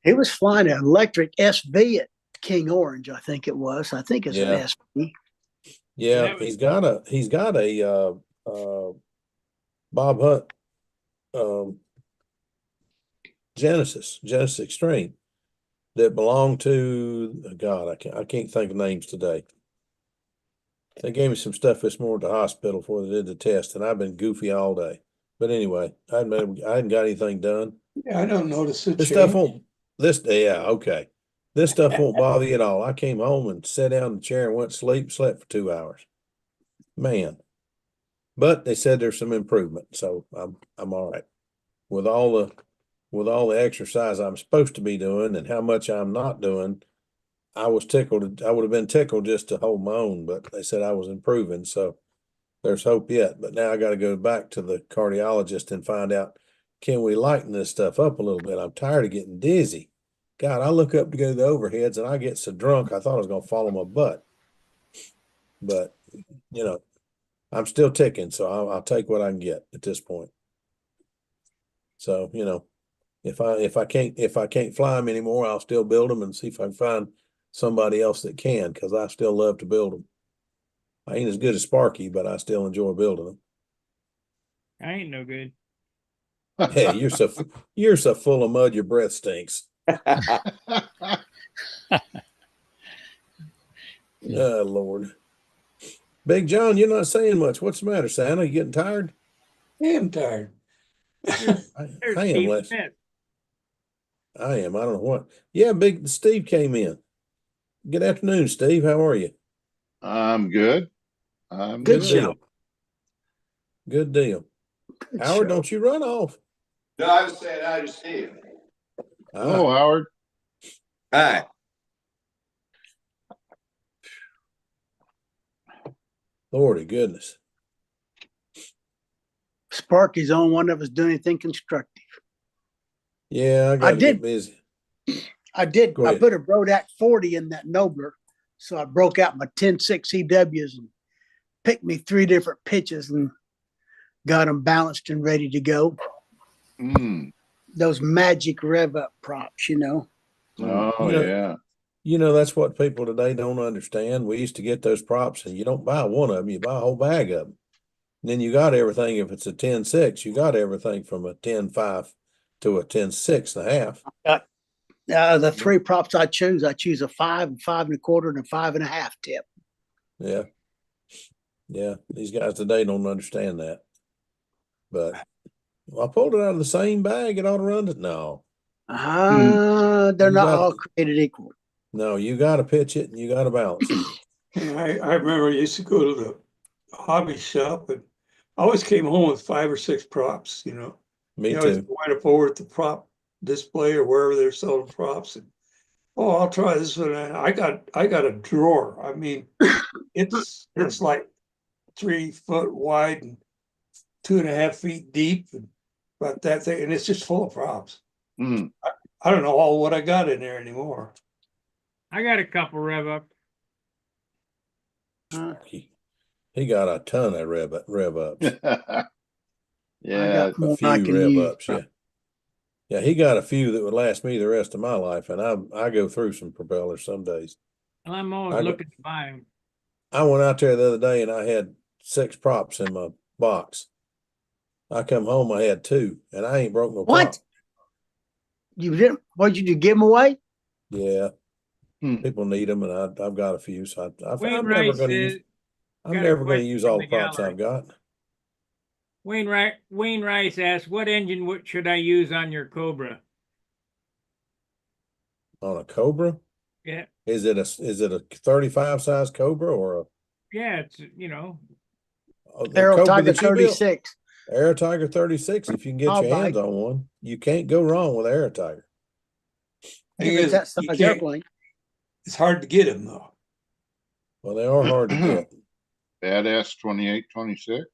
He was flying an electric SV at King Orange, I think it was. I think it's an Yeah. SV. Yeah, That was- he's got a Bob Hunt Genesis Extreme that belonged to God, I can't think of names today. They gave me some stuff this morning at the hospital before they did the test, and I've been goofy all day. But anyway, I hadn't got anything done. Yeah, I don't notice a This change. stuff won't yeah, okay. This stuff won't bother you at all. I came home and sat down in the chair and went to sleep, slept for 2 hours. Man. But they said there's some improvement, so I'm all right. With all the exercise I'm supposed to be doing and how much I'm not doing, I was tickled. I would have been tickled just to hold my own, but they said I was improving, so there's hope yet. But now I got to go back to the cardiologist and find out, can we lighten this stuff up a little bit? I'm tired of getting dizzy. God, I look up to go to the overheads and I get so drunk I thought I was going to fall on my butt. But I'm still ticking, so I'll take what I can get at this point. So if I can't fly them anymore, I'll still build them and see if I can find somebody else that can, because I still love to build them. I ain't as good as Sparky, but I still enjoy building them. I ain't no good. Hey, you're so full of mud, your breath stinks. Oh Lord, Big John, you're not saying much. What's the matter, Santa? You getting tired? I am tired. There's I am Steve less. Smith. I am. I don't know what. Yeah, Big Steve came in. Good afternoon, Steve. How are you? I'm good. I'm Good Good show. deal. Good deal. Good Howard, show. don't you run off. No, I was saying hi to Steve. Hello, Howard. Hi. Lordy goodness. Sparky's on one of us doing anything constructive. Yeah, I got to did. get busy. I did. Go I ahead. put a Brodak 40 in that Nobler. So I broke out my 10-6 CWs and picked me 3 different pitches and got them balanced and ready to go. Those magic rev up props, Oh, yeah. That's what people today don't understand. We used to get those props and you don't buy one of them, you buy a whole bag of them. And then you got everything. If it's a 10-6, you got everything from a 10-5 to a 10-6.5. The 3 props I choose a 5, 5 1/4, and a 5 1/2 tip. Yeah. Yeah. These guys today don't understand that. But I pulled it out of the same bag. It ought to run it. No. They're You not got- all created equal. No, you got to pitch it and you got to balance it. And I remember I used to go to the hobby shop and I always came home with 5 or 6 props, Me You know, too. went up over at the prop display or wherever they're selling props and I'll try this one. And I got a drawer. I mean, it's like 3 foot wide and 2.5 feet deep and about that thing, and it's just full of props. I don't know all what I got in there anymore. I got a couple rev up. He got a ton of rev ups. I Yeah, got A more I few can rev use. ups, yeah. Yeah, he got a few that would last me the rest of my life, and I go through some propellers some days. And I'm always I go- looking to buy them. I went out there the other day and I had 6 props in my box. I come home, I had 2, and I ain't broke no What? prop. You didn't? What did you give them away? Yeah, Hmm. people need them, and I've got a few, so Wayne I'm never Rice going to says, use. I'm got a never going to question use from all the the props gallery. I've got. Wayne Rice asks, what engine should I use on your Cobra? On a Cobra, Yeah. is it a 35 size Cobra or Yeah, it's, the Aero Cobra Tiger that you built? 36. Aero Tiger 36. If you can get I'll your buy hands it. on one, you can't go wrong with Aero Tiger. Thing If it's is, that you size can't, airplane. it's hard to get them though. Well, they are hard to get. Badass 28, 26.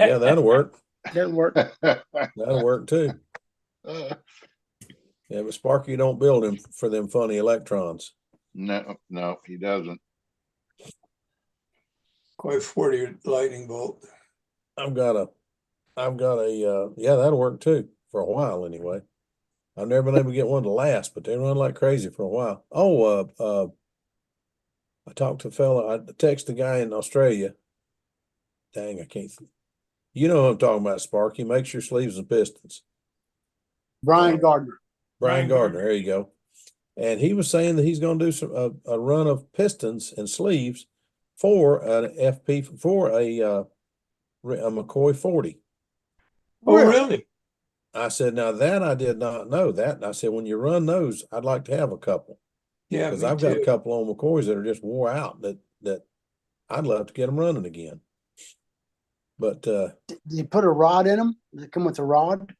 Yeah, that'll work. That'll work. That'll work too. Yeah, but Sparky don't build them for them funny electrons. No, he doesn't. Quite 40 lightning bolt. I've got a yeah, that'll work too for a while anyway. I've never been able to get one to last, but they run like crazy for a while. I talked to a fella, I texted a guy in Australia. Dang, I can't. You know what I'm talking about, Sparky. Makes your sleeves and pistons. Brian Gardner. Brian Gardner, there you go. And he was saying that he's going to do some a run of pistons and sleeves for an FP for a McCoy 40. Oh, really? I said, now that I did not know that. And I said, when you run those, I'd like to have a couple. Yeah, Because me I've got a too. couple on McCoys that are just wore out that I'd love to get them running again. But Did you put a rod in them? Does it come with a rod?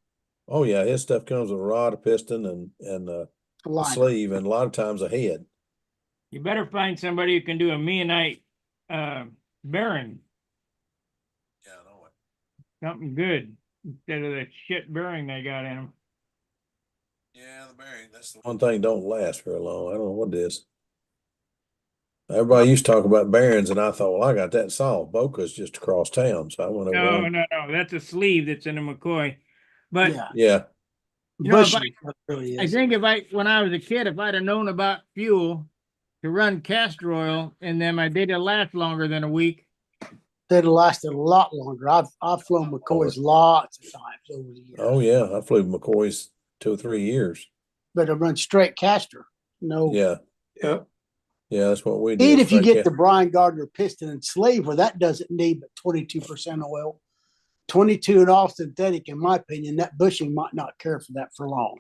oh yeah, his stuff comes with a rod, a piston, and a sleeve, and a lot of times a head. You better find somebody who can do a Meonite bearing, Yeah, I know it. something good instead of the shit bearing they got in them. Yeah, the bearing. That's the one thing don't last very long. I don't know what it is. Everybody used to talk about bearings, and I thought, well, I got that solved. Boca's just across town, so I went over. No, that's a sleeve that's in a McCoy. But Yeah. you know, Bushy, really I is. think when I was a kid, if I'd have known about fuel to run castor oil in them, they'd have lasted longer than a week. They'd have lasted a lot longer. I've flown McCoys lots of times over the years. Oh yeah, I flew McCoys 2 or 3 years. But to run straight caster. No. Yeah. Yep. Yeah, that's what we did. Even if you get the Brian Gardner piston and sleeve, where that doesn't need but 22% oil, 22 and all synthetic, in my opinion, that bushing might not care for that for long.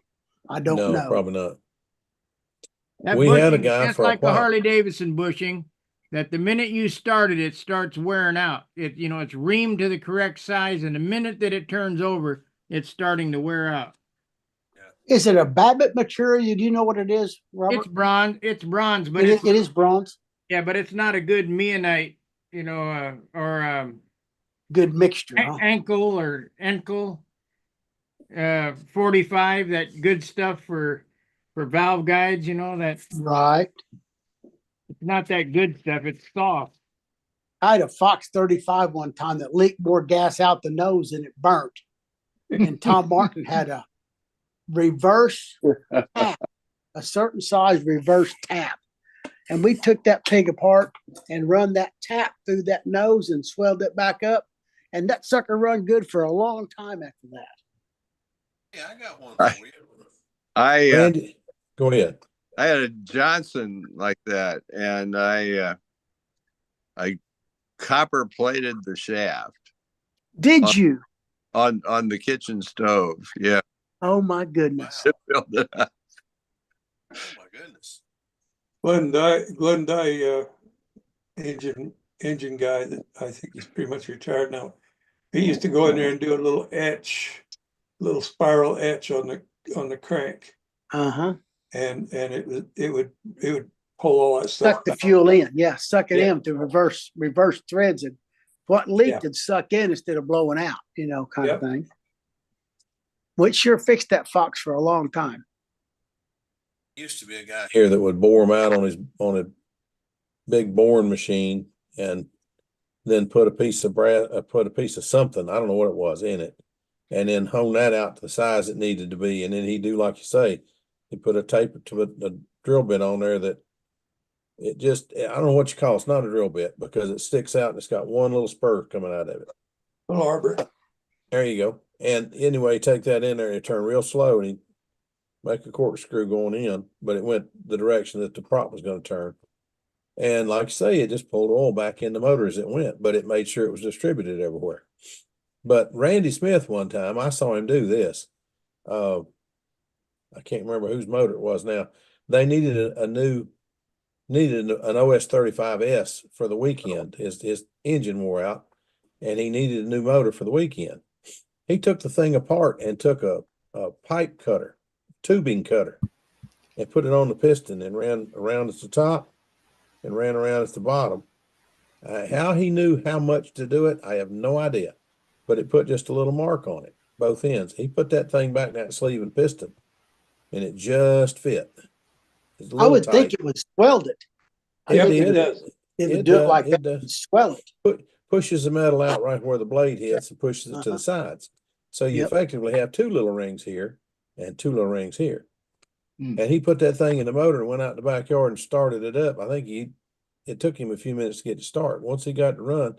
I don't know. Probably not. That We had a bushing, guy just for a like the while. Harley Davidson bushing, that the minute you start it, it starts wearing out. It's reamed to the correct size, and the minute that it turns over, it's starting to wear out. Is it a Babbitt material? Do you know what it is, Robert? It's bronze. It's bronze, but it is bronze. Yeah, but it's not a good Meonite, or good mixture. Ankle or Enkel 45. That good stuff for valve guides. That right. It's not that good stuff. It's soft. I had a Fox 35 one time that leaked more gas out the nose than it burnt, and Tom Martin had a reverse tap, a certain size reverse tap. And we took that pig apart and run that tap through that nose and swelled it back up. And that sucker run good for a long time after that. Yeah, I got one for you. Randy, go ahead. I had a Johnson like that, and I copper plated the shaft. Did you? On the kitchen stove. Yeah. Oh my goodness. Built it up. Oh my goodness. Glenn Dye, engine guy that I think he's pretty much retired now. He used to go in there and do a little spiral etch on the crank. Uh-huh. And it would pull all that stuff. Suck the fuel in. Yeah, suck it in to reverse threads, and what leaked would suck in instead of blowing out, kind of thing. Which sure fixed that Fox for a long time. Used to be a guy here that would bore them out on a big boring machine and then put a piece of something, I don't know what it was, in it, and then hone that out to the size it needed to be. And then he'd do like you say, he put a drill bit on there that it just, I don't know what you call it. It's not a drill bit because it sticks out and it's got one little spur coming out of it. Little arbor. There you go. And anyway, take that in there and it turned real slow and he'd make a corkscrew going in, but it went the direction that the prop was going to turn. And like I say, it just pulled oil back in the motor as it went, but it made sure it was distributed everywhere. But Randy Smith, one time, I saw him do this. I can't remember whose motor it was now. They needed an OS 35S for the weekend. His engine wore out and he needed a new motor for the weekend. He took the thing apart and took a pipe cutter, tubing cutter, and put it on the piston and ran around at the top and ran around at the bottom. How he knew how much to do it, I have no idea. But it put just a little mark on it, both ends. He put that thing back in that sleeve and piston, and it just fit. I would think it would swell it. Yeah, think it does. It would do it like that and swell it. Pushes the metal out right where the blade hits and pushes it to the sides. So you effectively have two little rings here and two little rings here. And he put that thing in the motor and went out in the backyard and started it up. I think it took him a few minutes to get to start. Once he got to run,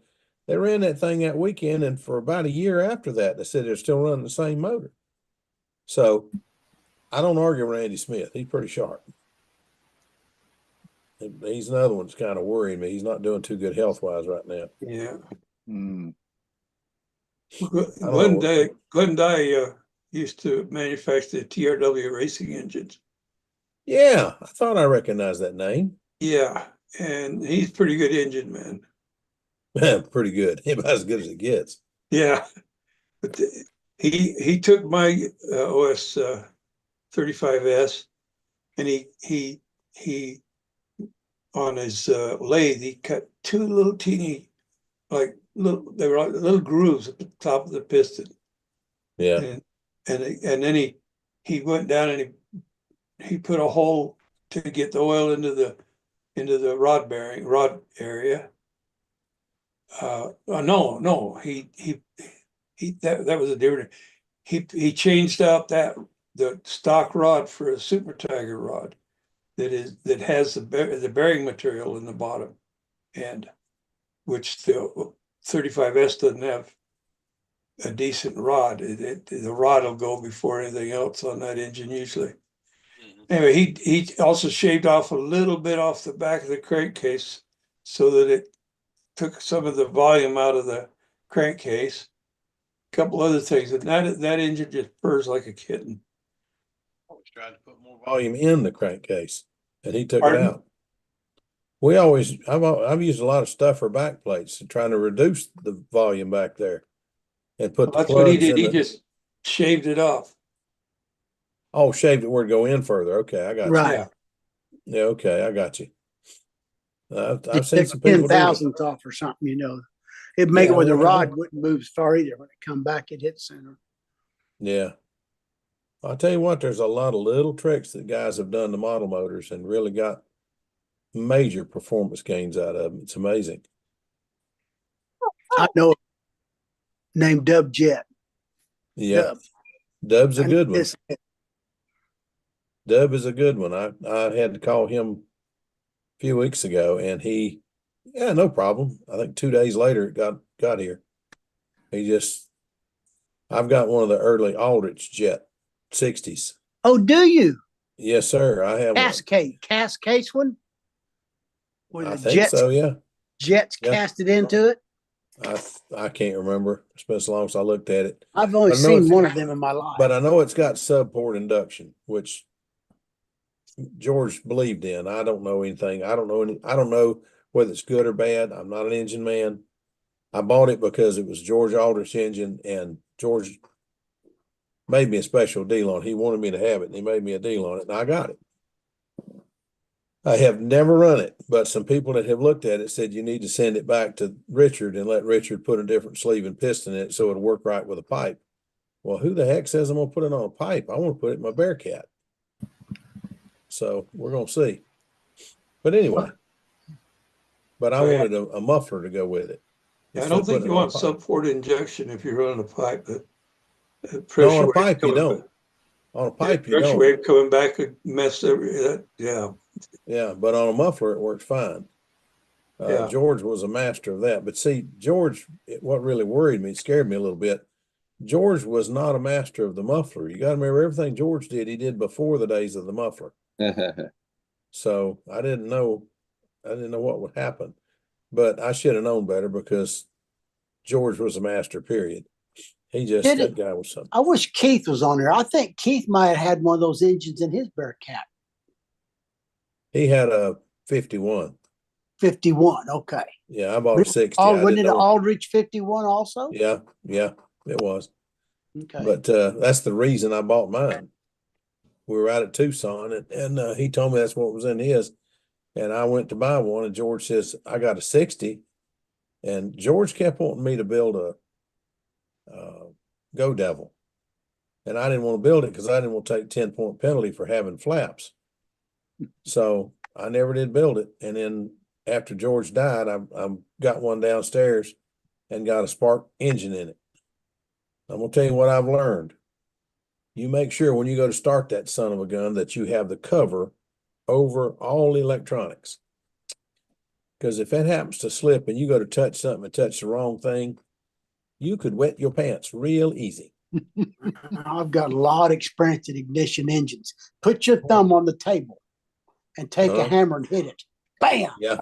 they ran that thing that weekend, and for about a year after that, they said they're still running the same motor. So I don't argue with Randy Smith. He's pretty sharp. He's another one that's kind of worrying me. He's not doing too good health-wise right now. Yeah. Hmm. Glenn Dye used to manufacture TRW racing engines. Yeah, I thought I recognized that name. Yeah, and he's pretty good engine man. Pretty good. About as good as it gets. Yeah, but he took my OS 35S, and he on his lathe he cut two little teeny, they were like little grooves at the top of the piston. Yeah, and then he went down and he put a hole to get the oil into the rod area. No, that was a different. He changed out the stock rod for a super tiger rod that has the bearing material in the bottom end, which the 35S doesn't have a decent rod. The rod will go before anything else on that engine usually. Anyway, he also shaved off a little bit off the back of the crankcase so that it took some of the volume out of the crankcase. A couple other things, and that engine just purrs like a kitten. I was trying to put more volume in the crankcase, and he took Pardon? it out. I've used a lot of stuffer back plates and trying to reduce the volume back there, and put the That's what he plugs did. in He just shaved it off. Oh, shaved it where it go in further. Okay, I got Right. you. Yeah, okay, I got you. I've seen Take some people do it. 10,000th off or something, It'd make it where the rod wouldn't move as far either. When it come back, it hit center. Yeah. I'll tell you what, there's a lot of little tricks that guys have done to model motors and really got major performance gains out of them. It's amazing. I know named Dub Jet. Yeah. Dub's a good one. It's- Dub is a good one. I had to call him a few weeks ago and no problem. I think 2 days later it got here. I've got one of the early Aldrich Jet 60s. Oh, do you? Yes, sir. I have Cascade one? Where I the think so, yeah. Jets casted into it? I can't remember. It's been so long since I looked at it. I've only seen one of them in my life. But I know it's got sub-port induction, which George believed in. I don't know anything. I don't know whether it's good or bad. I'm not an engine man. I bought it because it was George Aldrich engine, and George made me a special deal on it. He wanted me to have it, and he made me a deal on it, and I got it. I have never run it, but some people that have looked at it said you need to send it back to Richard and let Richard put a different sleeve and piston in it so it'll work right with a pipe. Well, who the heck says I'm going to put it on a pipe? I want to put it in my Bearcat. So we're gonna see. But anyway, but I wanted a muffler to go with it. Yeah, I instead don't of think putting you it on want a pipe. subport injection if you're running a pipe, but No, on pressure a wave pipe you coming don't. back. On a pipe you Pressure don't. wave coming back could mess that. Yeah, Yeah, but on a muffler it works fine. Yeah. George was a master of that. But see, George, what really worried me, scared me a little bit. George was not a master of the muffler. You got to remember everything George did, he did before the days of the muffler. So I didn't know what would happen. But I should have known better because George was a master, period. That guy was something. I wish Keith was on there. I think Keith might have had one of those engines in his Bearcat. He had a 51. 51. Okay. Yeah, I bought a 60. Oh, I wasn't it didn't an know. Aldrich 51 also? Yeah, it was. Okay. But that's the reason I bought mine. We were out at Tucson, and he told me that's what was in his. And I went to buy one, and George says, I got a 60. And George kept wanting me to build a Go Devil. And I didn't want to build it because I didn't want to take 10-point penalty for having flaps. So I never did build it. And then after George died, I got one downstairs and got a spark engine in it. I'm going to tell you what I've learned. You make sure when you go to start that son of a gun that you have the cover over all electronics. Because if that happens to slip and you go to touch something and touch the wrong thing, you could wet your pants real easy. I've got a lot of experience in ignition engines. Put your thumb on the table and take a hammer and hit it. Bam! Yeah.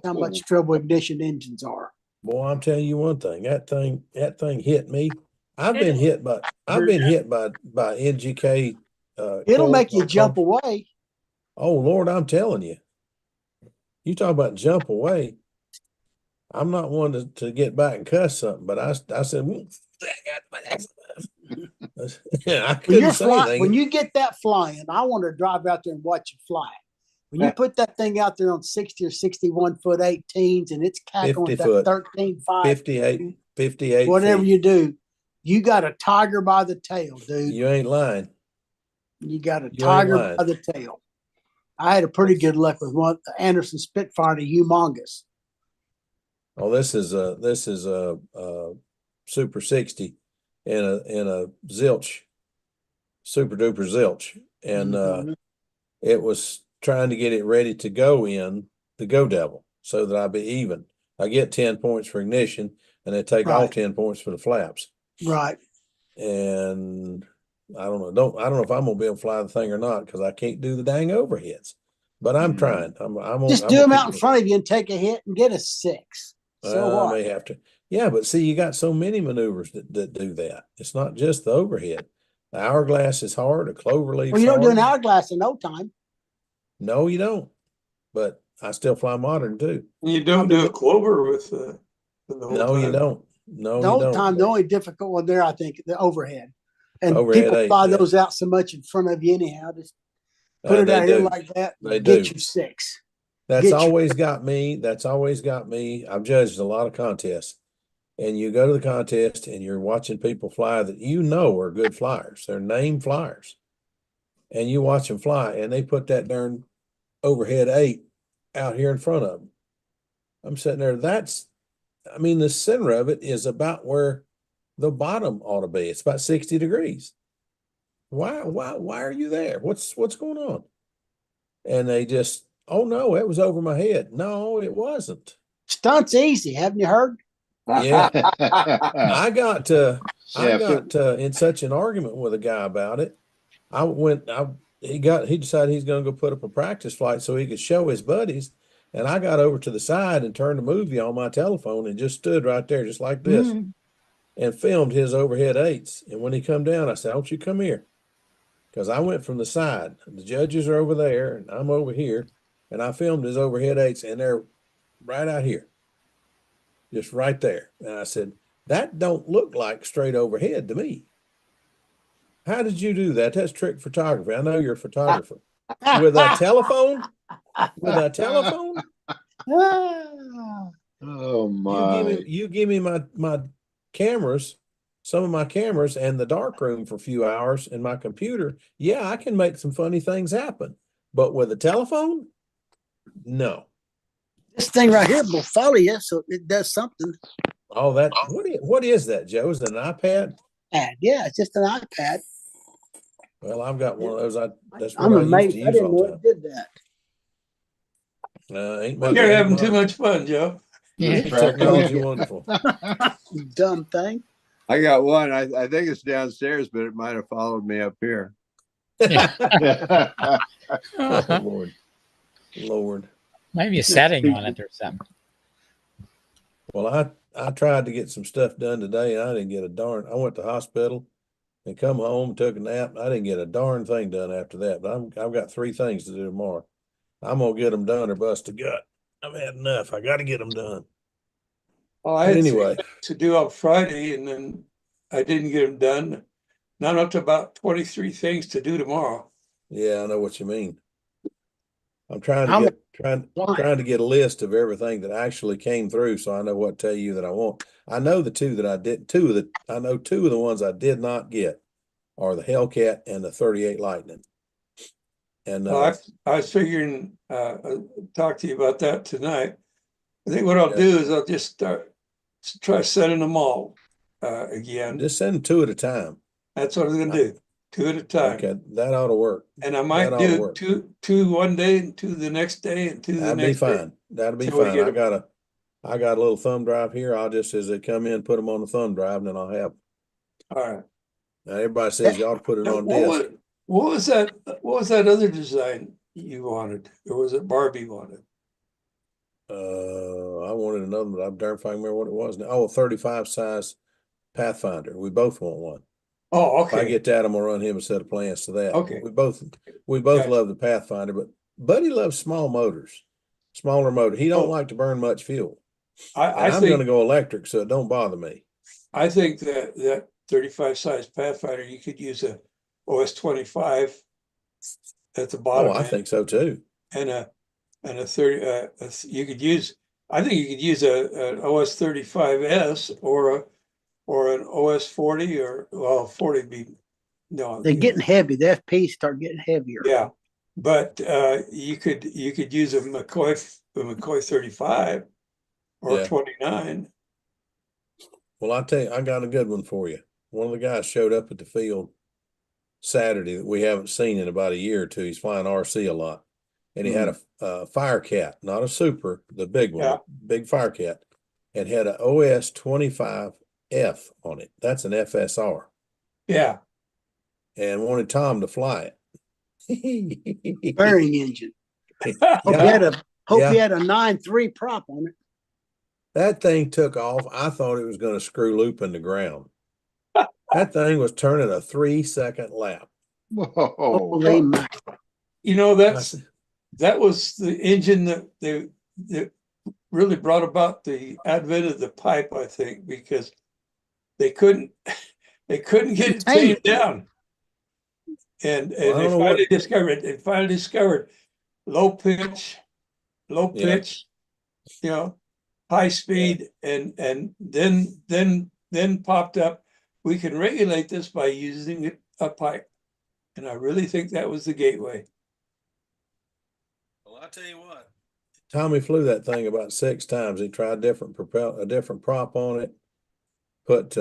How much trouble ignition engines are. Boy, I'm telling you one thing. That thing hit me. I've been hit by NGK. It'll make you jump away. Oh Lord, I'm telling you. You talk about jump away. I'm not one to get back and cuss something, but I said, I couldn't say anything. When you get that flying, I want to drive out there and watch you fly. When you put that thing out there on 60 or 61 foot 18s and it's cackling that 13.5, 58, whatever feet. you do, you got a tiger by the tail, dude. You ain't lying. You got a tiger by the tail. I had a pretty good luck with one, the Anderson Spitfire, a humongous. Oh, this is a Super 60 and a Zilch, super duper Zilch, and it was trying to get it ready to go in the Go Devil so that I'd be even. I get 10 points for ignition, and they take all 10 points for the flaps. Right. And I don't know. I don't know if I'm gonna be able to fly the thing or not because I can't do the dang overheads. But I'm trying. Just do them out in front of you and take a hit and get a 6. So what? I may have to. Yeah, but see, you got so many maneuvers that do that. It's not just the overhead. The hourglass is hard. A clover leaf. Well, you don't do an hourglass in no time. No, you don't. But I still fly modern too. You don't do a clover with the whole No, time. you don't. No, the you whole don't. time, the only difficult one there, I think, the overhead. And Overhead people 8, fly those out so much in front of you anyhow. Just put it out here like that. They get do. you 6. That's always got me. I've judged a lot of contests. And you go to the contest and you're watching people fly that you know are good flyers. They're named flyers. And you watch them fly and they put that darn overhead 8 out here in front of them. I'm sitting there. The center of it is about where the bottom ought to be. It's about 60 degrees. Why are you there? What's going on? And they just, oh no, it was over my head. No, it wasn't. Stunt's easy. Haven't you heard? Yeah. I got in such an argument with a guy about it. He decided he's going to go put up a practice flight so he could show his buddies. And I got over to the side and turned a movie on my telephone and just stood right there just like this and filmed his overhead 8s. And when he come down, I said, "I want you to come here." Because I went from the side. The judges are over there and I'm over here. And I filmed his overhead 8s and they're right out here. Just right there. And I said, that don't look like straight overhead to me. How did you do that? That's trick photography. I know you're a photographer. With a telephone? With a telephone? Oh my. You give me my cameras, some of my cameras and the dark room for a few hours and my computer. Yeah, I can make some funny things happen. But with a telephone, no. This thing right here will follow you, so it does something. Oh, that what is that, Joe? Is it an iPad? Yeah, it's just an iPad. Well, I've got one of those. That's what I'm I used amazed. to I use didn't all know the it did that. time. You're having too mine. much fun, Joe. Yeah. Ain't technology wonderful. Dumb thing. I got one. I think it's downstairs, but it might have followed me up here. Oh, Uh-huh. Lord. Maybe a setting on it or something. Well, I tried to get some stuff done today, and I didn't get a darn. I went to the hospital and come home, took a nap. I didn't get a darn thing done after that. But I've got 3 things to do tomorrow. I'm gonna get them done or bust a gut. I've had enough. I got to get them done. Well, I But had anyway, to do on Friday, and then I didn't get them done. Now I'm up to about 23 things to do tomorrow. yeah, I know what you mean. I'm trying to I'm get blind. trying to get a list of everything that actually came through, so I know what to tell you that I want. I know the 2 that I did. I know 2 of the ones I did not get are the Hellcat and the 38 Lightning. And Well, I was figuring talk to you about that tonight. I think what I'll Yeah. do is I'll just try sending them all again. just send 2 at a time. That's what I'm gonna do. 2 at a time. Okay, that ought to work. And I might That ought to do work. two one day and 2 the next day and 2 the That'd be next day. fine. That'd be till we fine. get I got a little thumb drive here. I'll just, as they come in, put them on the thumb drive, and then I'll have them. All right. Now everybody says you ought to put it Now, on disk. what was that? What was that other design you wanted, or was it Barbie wanted? I wanted another, but I'm darn if I can remember what it was now. Oh, 35 size Pathfinder. We both want one. Oh, If I okay. get that, I'm gonna run him a set of plans to that. Okay. We both Gotcha. love the Pathfinder, but Buddy loves small motors, smaller motor. He don't Oh. like to burn much fuel. I And I'm think gonna go electric, so it don't bother me. I think that 35 size Pathfinder, you could use a OS 25 at the Oh, bottom I end, think so too. and a 30. You could use. I think you could use an OS 35S or an OS 40 or 40 be no. They're getting heavy. The FPs start getting heavier. Yeah, but you could use a McCoy 35 or Yeah. 29. Well, I tell you, I got a good one for you. One of the guys showed up at the field Saturday that we haven't seen in about a year or 2. He's flying RC a lot, and he had a Firecat, not a Super, the big one, Yeah. big Firecat, and had a OS 25F on it. That's an FSR, Yeah, and wanted Tom to fly it. Bearing engine. Yeah. Hope Yeah. he had a 9.3 prop on it. That thing took off. I thought it was going to screw loop in the ground. That thing was turning a 3-second lap. Whoa. Holy moly. you know that was the engine that really brought about the advent of the pipe, I think, because they couldn't get it tamed down, and Well, I they don't know finally discovered low pitch, Yeah. high speed, and then popped up. We can regulate this by using a pipe, and I really think that was the gateway. Well, I tell you what, Tommy flew that thing about 6 times. He tried a different prop on it, put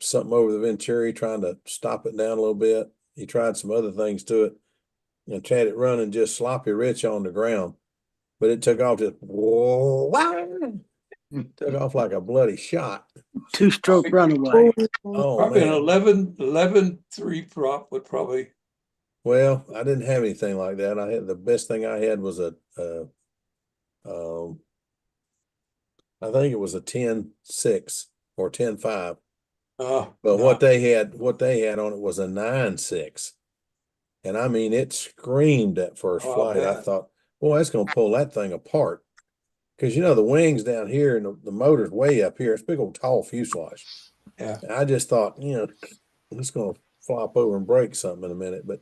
something over the Venturi, trying to stop it down a little bit. He tried some other things to it, and had it running just sloppy rich on the ground. But it took off just took off like a bloody shot. 2-stroke runaway. Oh Probably man. an 11.3 prop would probably. Well, I didn't have anything like that. The best thing I had was I think it was a 10.6 or 10.5. But No. what they had on it was a 9.6. And I mean, it screamed at first flight. I Man. thought, boy, that's going to pull that thing apart. Because, the wings down here and the motor's way up here. It's big old tall fuselage. Yeah. And I just thought, it's going to flop over and break something in a minute. But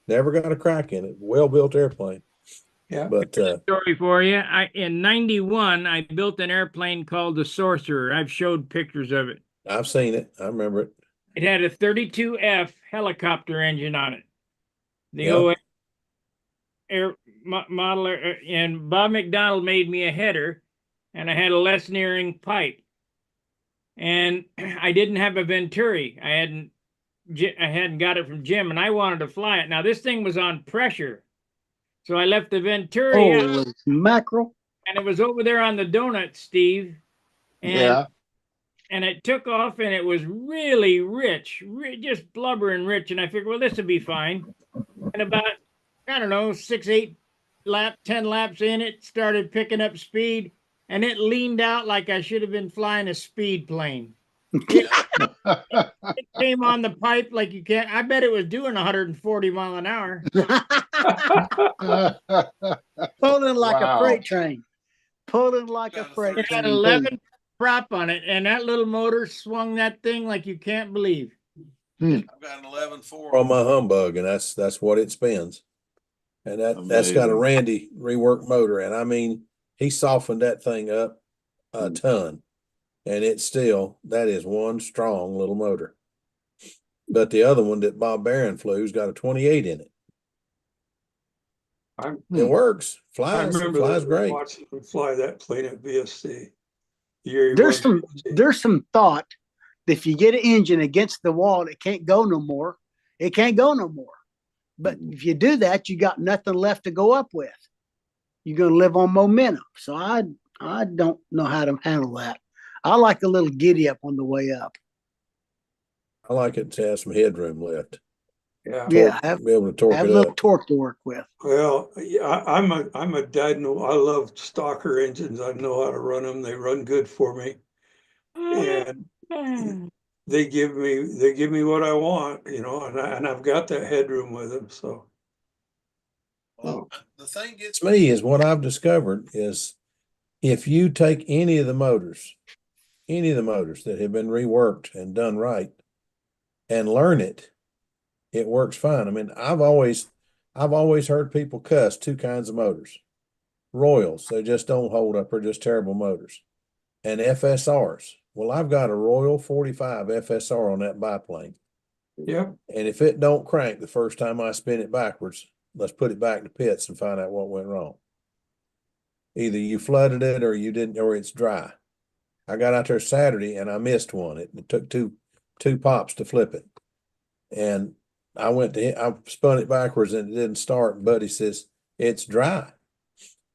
never got a crack in it. Well-built airplane. Yeah. But Story for you. In 91, I built an airplane called the Sorcerer. I've showed pictures of it. I've seen it. I remember it. It had a 32F helicopter engine on it. The Yeah. OS modeler, and Bob McDonald made me a header, and I had a less nearing pipe, and I didn't have a Venturi. I hadn't got it from Jim, and I wanted to fly it. Now this thing was on pressure, so I left the Venturi out, Holy mackerel. and it was over there on the donut, Steve. And Yeah. and it took off, and it was really rich, just blubbering rich. And I figured, well, this will be fine. And about, I don't know, 10 laps in, it started picking up speed, and it leaned out like I should have been flying a speed plane. It came on the pipe like you can't. I bet it was doing 140 mile an hour. Pulling like a Wow. freight train. Pulling like a freight It had train. 11 prop on it, and that little motor swung that thing like you can't believe. I've got an 11.4 on my Humbug, and that's what it spins. And that's got a Amazing. Randy reworked motor, and I mean, he softened that thing up a ton, and it's still, that is one strong little motor. But the other one that Bob Barron flew has got a 28 in it. It works, I flies remember great. watching him fly that plane at VSC. The year he There's won VSC. there's some thought that if you get an engine against the wall, it can't go no more. It can't go no more. But if you do that, you got nothing left to go up with. You're going to live on momentum. So I don't know how to handle that. I like a little giddy up on the way up. I like it to have some headroom left. Yeah. Yeah, have Be able to torque a it little up. torque to work with. Well, yeah, I'm a dad. I love Stalker engines. I know how to run them. They run good for me, and they give me what I want, and I've got that headroom with them. So Well, the thing gets me is what I've discovered is if you take any of the motors that have been reworked and done right and learn it, it works fine. I mean, I've always heard people cuss two kinds of motors. Royals, they just don't hold up, are just terrible motors. And FSRs. Well, I've got a Royal 45 FSR on that biplane. yeah, And if it don't crank the first time I spin it backwards, let's put it back to pits and find out what went wrong. Either you flooded it or you didn't, or it's dry. I got out there Saturday and I missed one. It took two pops to flip it. And I spun it backwards and it didn't start. And Buddy says, it's dry.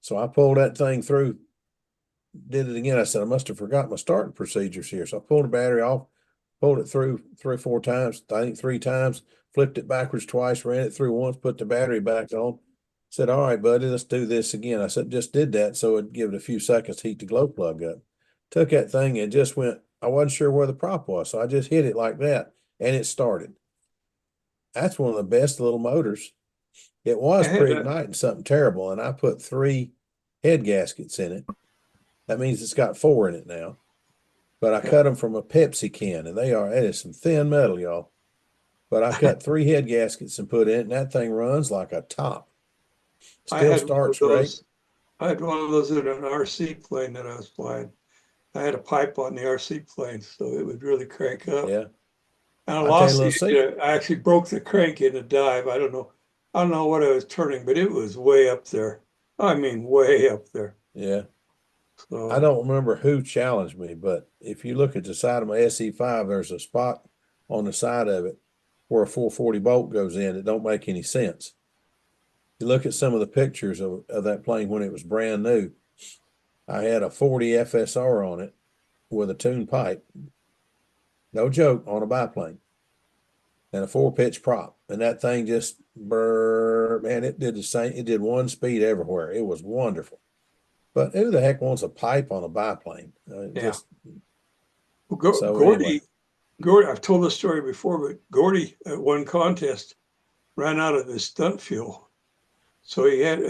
So I pulled that thing through, did it again. I said, I must have forgot my starting procedures here. So I pulled the battery off, pulled it through 3 or 4 times, I think 3 times, flipped it backwards twice, ran it through once, put the battery back on. Said, all right, buddy, let's do this again. I said, just did that. So it'd give it a few seconds to heat the glow plug up. Took that thing and just went, I wasn't sure where the prop was. So I just hit it like that and it started. That's one of the best little motors. It was I had a- pre-igniting something terrible, and I put 3 head gaskets in it. That means it's got 4 in it now. But I cut them from a Pepsi can, and it is some thin metal, y'all. But I cut 3 head gaskets and put in it, and that thing runs like a top. I Still had starts one of great. those. I had one of those in an RC plane that I was flying. I had a pipe on the RC plane, so it would really crank up. Yeah. And I I'll tell you a lost little the, secret. I actually broke the crank in a dive. I don't know what I was turning, but it was way up there. I mean, way up there. Yeah. So I don't remember who challenged me, but if you look at the side of my SE5, there's a spot on the side of it where a 440 bolt goes in. It don't make any sense. You look at some of the pictures of that plane when it was brand new. I had a 40 FSR on it with a tuned pipe. No joke, on a biplane. And a 4-pitch prop. And that thing just man, it did the same. It did 1 speed everywhere. It was wonderful. But who the heck wants a pipe on a biplane? Yeah. So Gordy, anyway. Gordy, I've told this story before, but Gordy at one contest ran out of his stunt fuel. So he had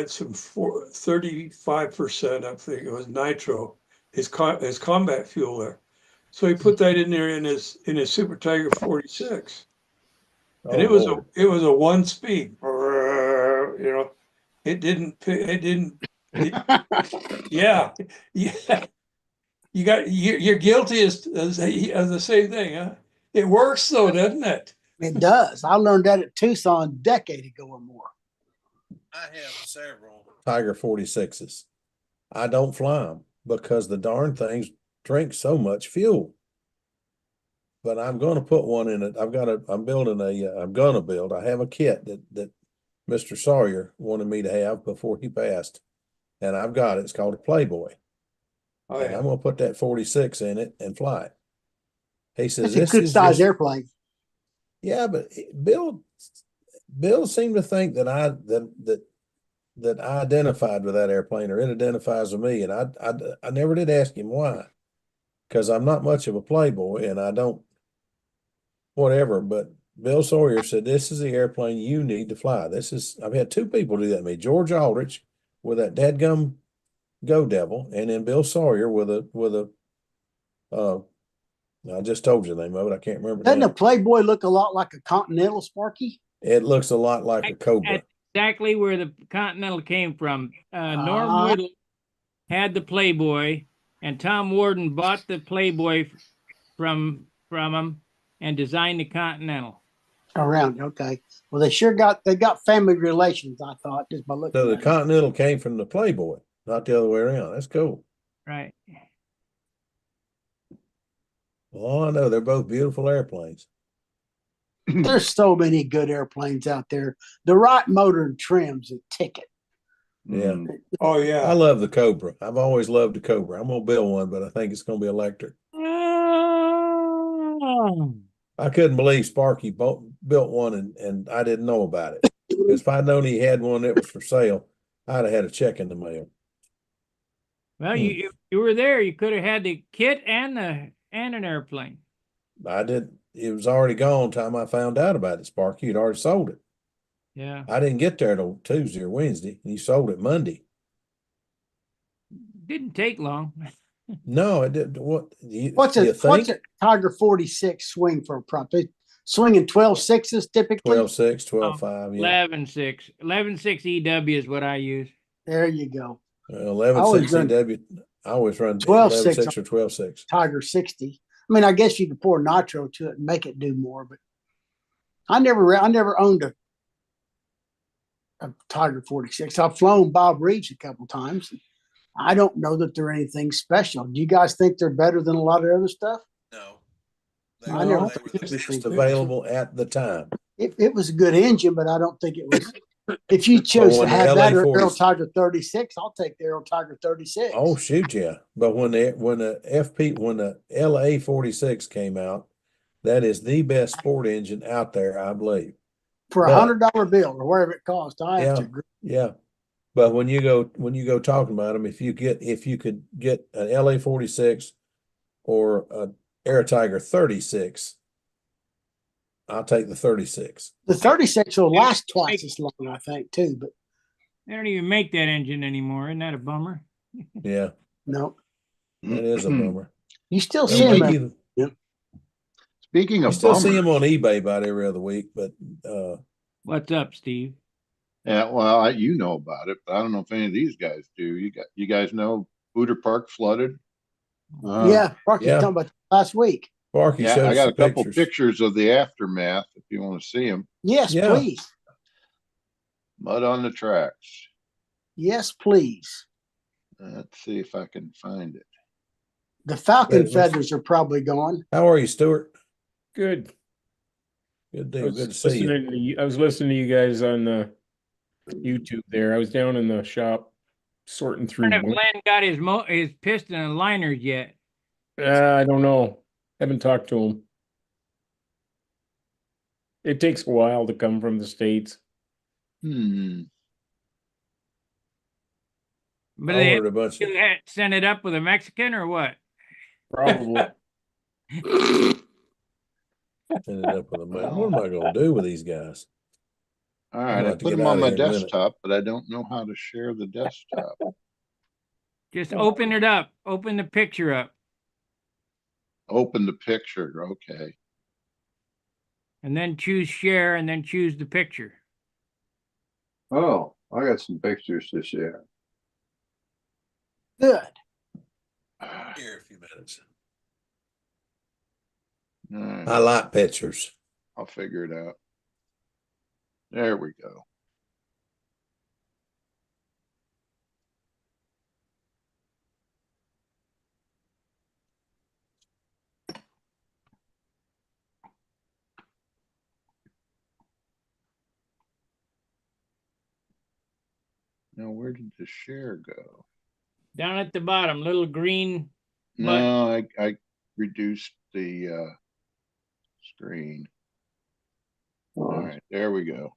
some 35%, I think it was nitro, his combat fuel there. So he put that in there in his Super Tiger 46. And it was Lord. a 1 speed. Yeah. You're guilty as the same thing, huh? It works though, doesn't it? It does. I learned that at Tucson a decade ago or more. I have several Tiger 46s. I don't fly them because the darn things drink so much fuel. But I'm going to put one in it. I'm building I'm going to build. I have a kit that Mr. Sawyer wanted me to have before he passed. And I've got it. It's called a Playboy. Oh, And yeah. I'm going to put that 46 in it and fly it. He says, It's a this good is size just, airplane. yeah, but Bill seemed to think that I identified with that airplane, or it identifies with me. And I never did ask him why, because I'm not much of a playboy and I don't, whatever. But Bill Sawyer said, this is the airplane you need to fly. I've had two people do that to me. George Aldrich with that dadgum Go Devil, and then Bill Sawyer with a, I just told you the name of it. I can't remember Doesn't now. a Playboy look a lot like a Continental, Sparky? It looks a lot like a Cobra. That's exactly where the Continental came from. Norm Ah. Whittle had the Playboy, and Tom Warden bought the Playboy from him and designed the Continental. Around, okay. Well, they got family relations, I thought, just by looking So the at it. Continental came from the Playboy, not the other way around. That's cool. Right. Well, all I know, they're both beautiful airplanes. There's so many good airplanes out there. The right motor and trim's a ticket. Yeah. Oh, I yeah. love the Cobra. I've always loved the Cobra. I'm gonna build one, but I think it's gonna be electric. I couldn't believe Sparky built one and I didn't know about it. Because if I'd known he had one that was for sale, I'd have had a check in the mail. Well, you were there. You could have had the kit and an airplane. I did. It was already gone time I found out about it. Sparky had already sold it. Yeah. I didn't get there till Tuesday or Wednesday, and he sold it Monday. Didn't take long. No, it didn't. What's What's a Tiger 46 swing for a prop? They swinging 12.6s typically. 12.6, 12.5, yeah. 11.6. 11.6 EW is what I use. There you go. 11.6 EW. I always run 12.6 11.6 or 12.6. Tiger 60. I mean, I guess you could pour nitro to it and make it do more, but I never owned a Tiger 46. I've flown Bob Reed's a couple times. I don't know that they're anything special. Do you guys think they're better than a lot of other stuff? No. I never They were the best available at the time. It was a good engine, but I don't think it was. If you chose to have that or Aero Tiger 36, I'll take the Aero Tiger 36. Oh shoot, yeah! But when the LA 46 came out, that is the best sport engine out there, I believe. For $100 bill or whatever it cost, I have to agree. Yeah. But when you go talking about them, if you could get an LA 46 or an Air Tiger 36, I'll take the 36. The 36 will last twice as long, I think, too. But they don't even make that engine anymore. Isn't that a bummer? Yeah. No. That is a bummer. You still see them. Speaking of still see them on eBay about every other week, but what's up, Steve? Yeah, well, you know about it, but I don't know if any of these guys do. You guys know Booter Park flooded? Yeah, Parky talking about last week. Parky showed I got a couple pictures. pictures of the aftermath if you want to see them. Yes, please. Mud on the tracks. Yes, please. Let's see if I can find it. The Falcon feathers are probably gone. How are you, Stuart? Good. Good deal. Good to see you. I was listening to you guys on the YouTube there. I was down in the shop sorting through. I wonder if Glenn got his piston and liners yet. I don't know. Haven't talked to him. It takes a while to come from the States. But I heard a bunch you had sent it up with a Mexican or what? Probably. Send it up with a man. What am I going to do with these guys? All right, I put them on my desktop, but I don't know how to share the desktop. Just open it up. Open the picture up. Open the picture. Okay. And then choose share and then choose the picture. Oh, I got some pictures to share. Good. Here a few minutes. Right. I like pictures. I'll figure it out. There we go. Now, where did the share go? Down at the bottom, little green button. No, I reduced the screen. All right, there we go.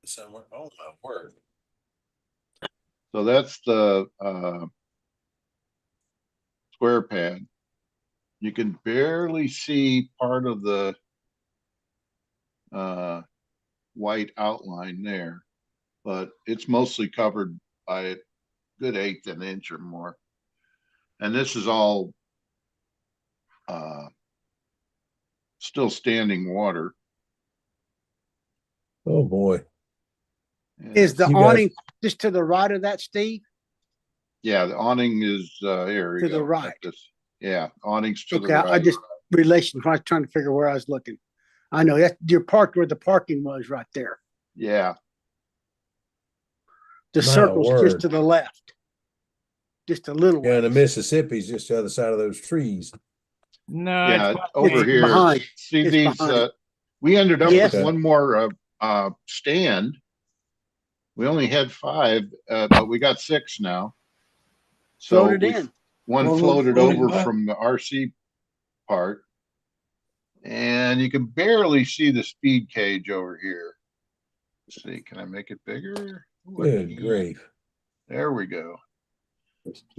Somewhere. Oh my word. So that's the square pad. You can barely see part of the white outline there, but it's mostly covered by a good 1/8 an inch or more. And this is all still standing water. Oh boy. And Is the You guys- awning just to the right of that, Steve? yeah, the awning is here. To the right. Yeah, awnings to the Okay, right. I just relation. I was trying to figure where I was looking. I know that you're parked where the parking was right there. Yeah, The My circle's word. just to the left, just a little Yeah, and the ways. Mississippi's just the other side of those trees. No, yeah, it's over It's here. behind. See It's these? behind. We ended up Yes. with one more stand. We only had 5, but we got 6 now. So Floated in. one floated floating over by. from the RC part, and you can barely see the speed cage over here. Let's see, can I make it bigger? Ooh, I Good can't. grief. There we go.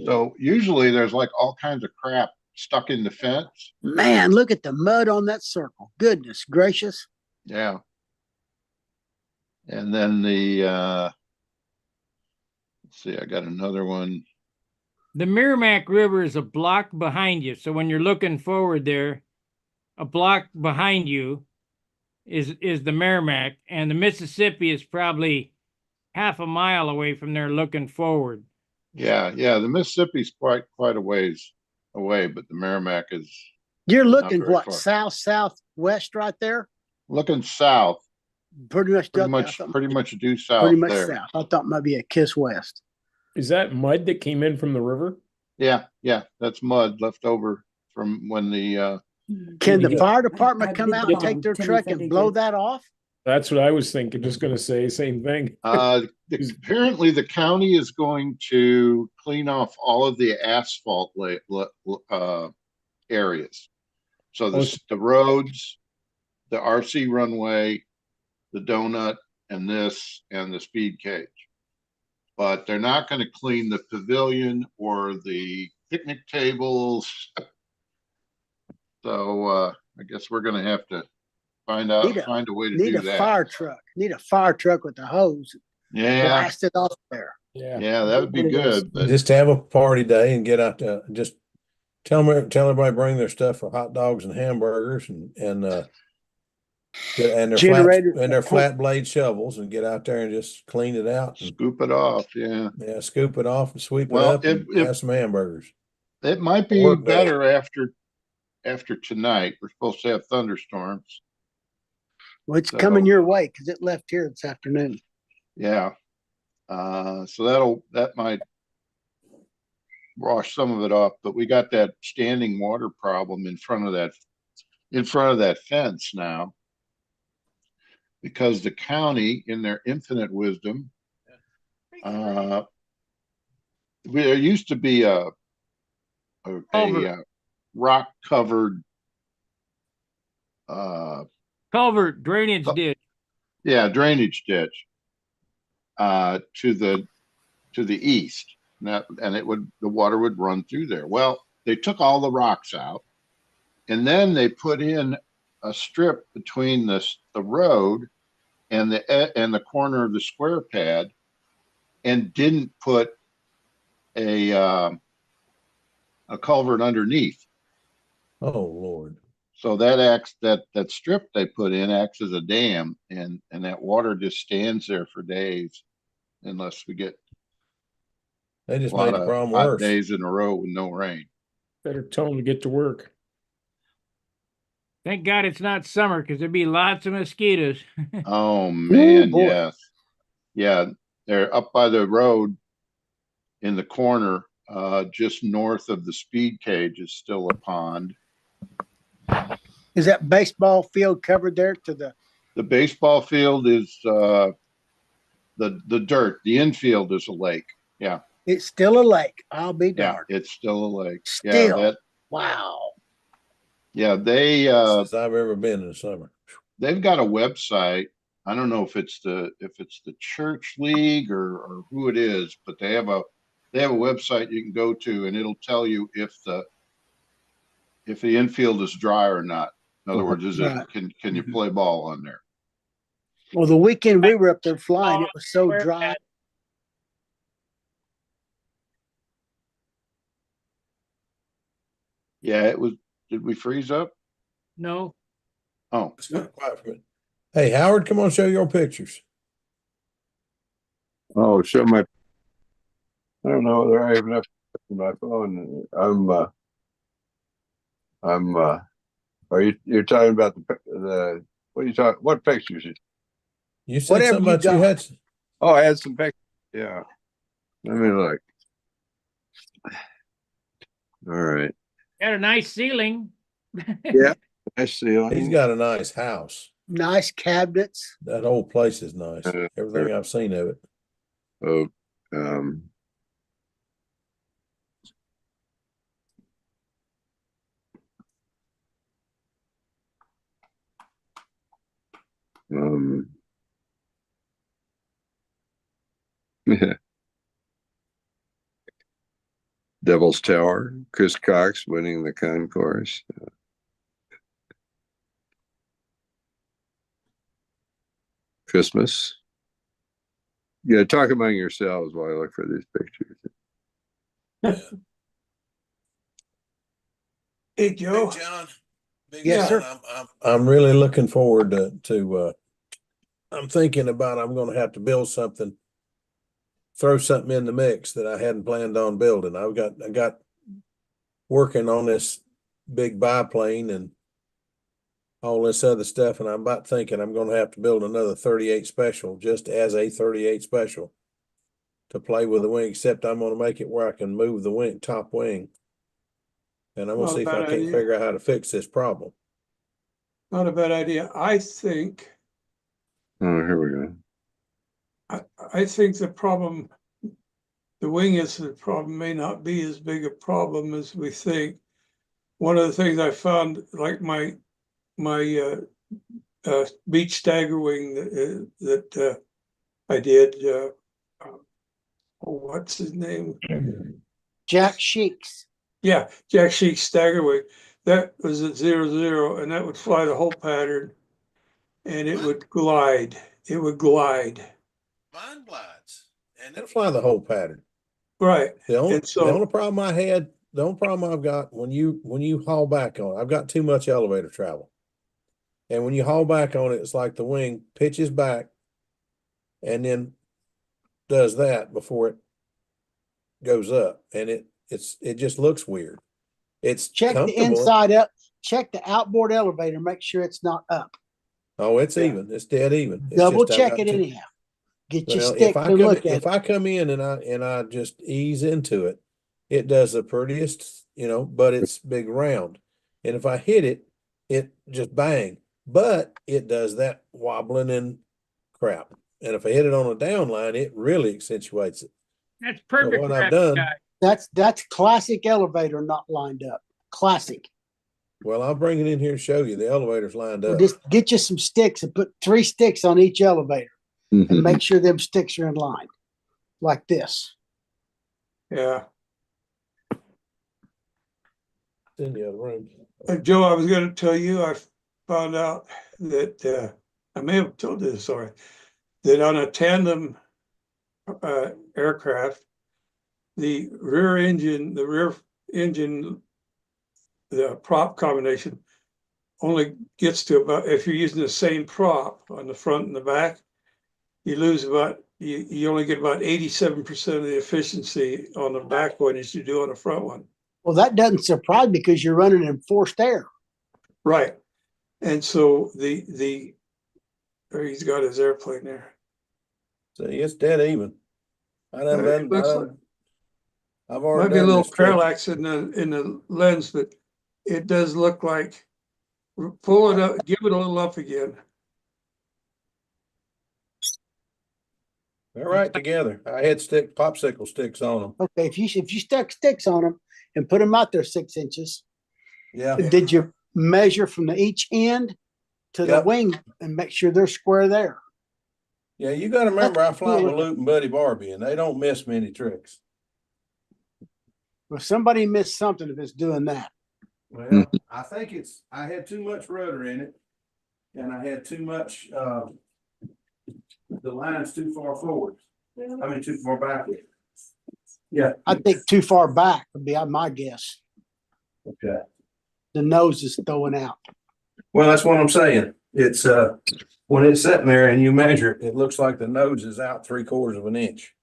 So usually there's like all kinds of crap stuck in the fence. Man, look at the mud on that circle. Goodness gracious. Yeah. And then the let's see, I got another one. The Merrimack River is a block behind you. So when you're looking forward there, a block behind you is the Merrimack, and the Mississippi is probably half a mile away from there looking forward. Yeah, the Mississippi's quite a ways away, but the Merrimack is You're looking very what, far. southwest right there? looking south, Pretty much pretty okay, I much thought pretty maybe- much due south pretty much there. south. I thought maybe a kiss west. Is that mud that came in from the river? Yeah, that's mud left over from when the Can the Yeah. fire department I come believe out the and take their Timmy truck said and he blow did. that off? That's what I was thinking. Just going to say same thing. apparently the county is going to clean off all of the asphalt areas. So the roads, the RC runway, the donut, and the speed cage. But they're not going to clean the pavilion or the picnic tables. So I guess we're going to have to find a way to Need do a that. fire truck. Need a fire truck with a hose. Yeah, Blast it off there. yeah, that would be One of those- good. But Just have a party day and get out there. Just tell everybody bring their stuff for hot dogs and hamburgers and their Generator- flat and their flat blade shovels and get out there and just clean it out and scoop it off. Yeah. scoop it off and sweep Well, it up and have some hamburgers. It might be Work day. better after tonight. We're supposed to have thunderstorms. Well, it's So- coming your way because it left here this afternoon. Yeah. So that might wash some of it off, but we got that standing water problem in front of that fence now. Because the county, in their infinite wisdom, there used to be a rock covered Culvert drainage ditch. drainage ditch to the east. And the water would run through there. Well, they took all the rocks out, and then they put in a strip between the road and the corner of the square pad, and didn't put a culvert underneath. Oh Lord. So that strip they put in acts as a dam, and that water just stands there for days unless we get They a just lot made the of problem hot worse. days in a row with no rain. Better tell them to get to work. Thank God it's not summer because there'd be lots of mosquitoes. Oh man, boy. yes. Yeah, they're up by the road in the corner, just north of the speed cage is still a pond. Is that baseball field covered there to the? The baseball field is the dirt. The infield is a lake. Yeah. It's still a lake. I'll be Yeah, darned. it's still a lake. Still. Yeah, Wow. yeah, Since I've ever been in the summer. they've got a website. I don't know if it's the church league or who it is, but they have a website you can go to, and it'll tell you if the infield is dry or not. In other words, Right. can you play ball on there? Well, the weekend we were up there flying, it was so dry. Yeah, it was. Did we freeze up? No. Oh, It's kind of quiet for a minute. Hey, Howard, come on, show your pictures. Oh, show my. I don't know whether I have enough on my phone. I'm. Are you're talking about the? What are you talking? What pictures? You said Whatever something you about you got. had. Oh, I had some pictures. Yeah. Let me look. All right. Got a nice ceiling. Yeah. I see. He's got a nice house. Nice cabinets. That whole place is nice. Uh, Everything I've seen of it. Oh, um, Devil's Tower, Chris Cox winning the concourse. Christmas. Yeah, talk among yourselves while I look for these pictures. Hey, Joe. Hey, John. Big Yes, John, sir. I'm really looking forward to I'm thinking about I'm going to have to build something, throw something in the mix that I hadn't planned on building. I got working on this big biplane and all this other stuff, and I'm about thinking I'm going to have to build another 38 special just as a 38 special to play with the wing, except I'm going to make it where I can move the top wing. And I'm going to Not a see if I bad can't idea. figure out how to fix this problem. Not a bad idea. I think Oh, here we go. I think the wing is the problem may not be as big a problem as we think. One of the things I found, like my beach stagger wing that I did. What's his name? Jack Sheeks. Yeah, Jack Sheik's stagger wing. That was at 0-0, and that would fly the whole pattern, and it would glide. It would glide. Mine glides, and it'll fly the whole pattern. Right. The only And so- the only problem I've got when you haul back on it, I've got too much elevator travel. And when you haul back on it, it's like the wing pitches back and then does that before it goes up. And it just looks weird. It's Check the comfortable. inside up. Check the outboard elevator. Make sure it's not up. Oh, it's even. It's dead even. It's Double just I've check got it to- anyhow. Get your Well, stick to look at if it. I come in and I just ease into it, it does the prettiest, but it's big round. And if I hit it, it just bang. But it does that wobbling and crap. And if I hit it on a down line, it really accentuates it. That's So perfect. what for I've having done, guys. That's classic elevator not lined up. Classic. well, I'll bring it in here and show you the elevator's lined Well, up. just get you some sticks and put 3 sticks on each elevator and make sure them sticks are in line like this. Yeah. It's in the other room. Joe, I was going to tell you, I found out that I may have told you this already, that on a tandem aircraft, the rear engine, the prop combination only gets to about, if you're using the same prop on the front and the back, you lose you only get about 87% of the efficiency on the back one as you do on the front one. Well, that doesn't surprise me because you're running in forced air. Right. And so he's got his airplane there. See, it's dead even. I've already Might be a done little this trick. parallax in the lens, but it does look like Pull it up, give it a little up again. They're right together. I had popsicle sticks on them. Okay, if you stuck sticks on them and put them out there 6 inches, Yeah. did you measure from each end to the Yep. wing and make sure they're square there? Yeah, you got to remember, I fly cool. with Luke and Buddy Barbie, and they don't miss many tricks. Well, somebody missed something if it's doing that. Well, I think I had too much rudder in it, and I had too much, the line's too far forward. I mean, too far backward. Yeah. I think too far back would be my guess. Okay. The nose is throwing out. Well, that's what I'm saying. It's, when it's sitting there and you measure it, it looks like the nose is out 3/4 of an inch.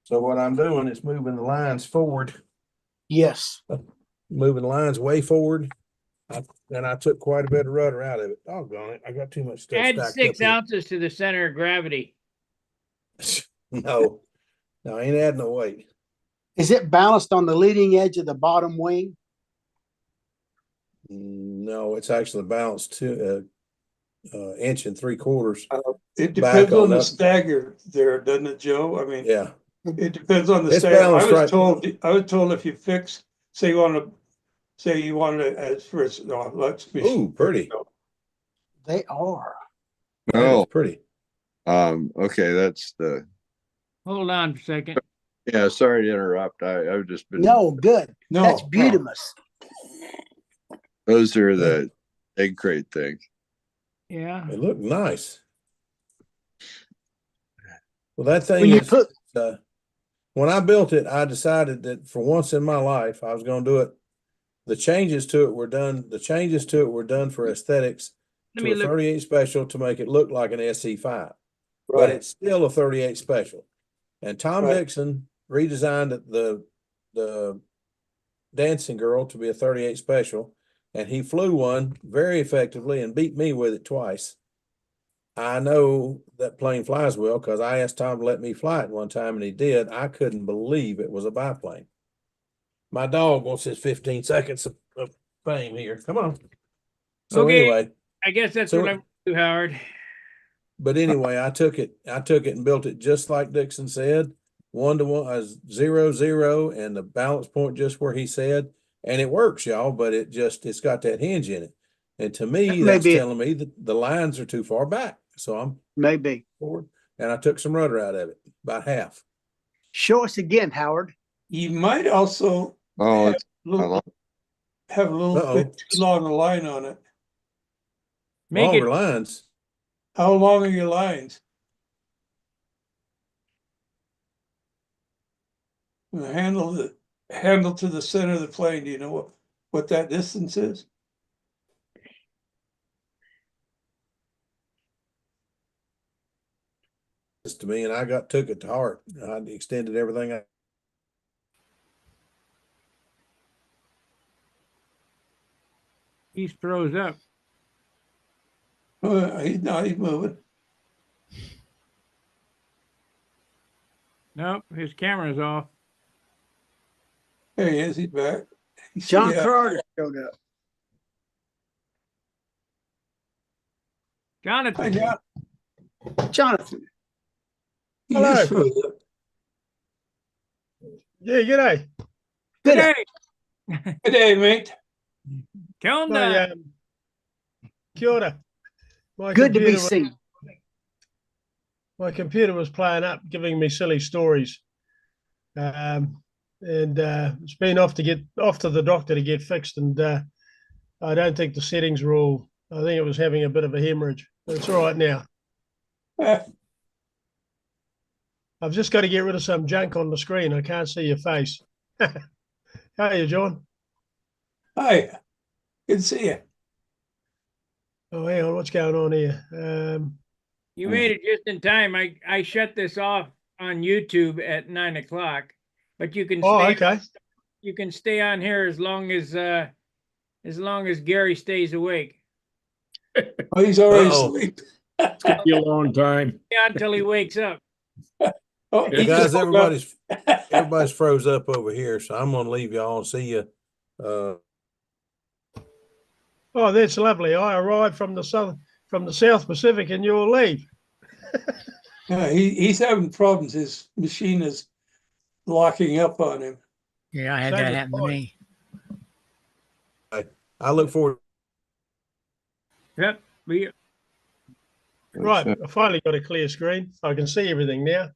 So what I'm doing is moving the lines forward, Yes. moving the lines way forward. And I took quite a bit of rudder out of it. Doggone it. I got too much stuff Add stacked 6 up ounces to the center of gravity. here. No, I ain't adding no weight. Is it balanced on the leading edge of the bottom wing? No, it's actually balanced to 1 3/4 inches. It Back depends on on the up. stagger there, doesn't it, Joe? I mean, Yeah. it depends on the It's stagger. balanced right. I was told if you fix, say you want to, as first, no, let's be. Ooh, pretty. They are. That is pretty. Okay, that's the. Hold on for a second. Yeah, sorry to interrupt. I've just been. No, good. No, That's no. beautimous. Those are the egg crate things. Yeah. It looked nice. Well, that thing When you is, put when I built it, I decided that for once in my life, I was going to do it. The changes to it were done. The changes to it were done for aesthetics Let to me a look. 38 special to make it look like an SE5, but Right. it's still a 38 special. And Tom Right. Dixon redesigned the dancing girl to be a 38 special, and he flew one very effectively and beat me with it twice. I know that plane flies well because I asked Tom to let me fly it one time, and he did. I couldn't believe it was a biplane. My dog wants his 15 seconds of fame here. Come on. So Okay. anyway, I guess that's So- what I'm going to do, Howard. but anyway, I took it and built it just like Dixon said, 1 to 1, 0 0, and the balance point just where he said, and it works, y'all. But it's got that hinge in it, and to me, that's Maybe. telling me that the lines are too far back. So I'm maybe. forward, and I took some rudder out of it, about half. Show us again, Howard. You might also Oh, have it's, a little Uh-oh. bit too long a line on it. Make Longer it lines. How long are your lines? The handle to the center of the plane. Do you know what that distance is? To me, and I took it to heart. I extended everything I. He's froze up. He's moving. Nope, his camera's off. There he is. He's back. John Yeah. Carter showed up. Hi, Jonathan. John. Jonathan. He Hello. is frozen up. Yeah, g'day. Good. Hey, Good day, mate. calm My, down. kia ora. My Good to be computer was- seen. My computer was playing up, giving me silly stories. It's been off to the doctor to get fixed, and I don't think the settings were all. I think it was having a bit of a hemorrhage, but it's all right now. I've just got to get rid of some junk on the screen. I can't see your face. How are you, John? Hi. Good to see you. Oh, hang on, what's going on here? You made it just in time. I shut this off on YouTube at 9 o'clock, but you can Oh, stay. okay. You can stay on here as long as Gary stays awake. Oh, he's already Uh-oh. asleep. It's gonna be a long time. Yeah, until he wakes up. Oh, he Guys, just woke up. everybody's froze up over here, so I'm gonna leave y'all and see you. Oh, that's lovely. I arrived from the South Pacific, and you'll leave. He's having problems. His machine is locking up on him. Yeah, I had Same that as happen to mine. me. I look forward. Yep. Right, I finally got a clear screen. I can see everything now.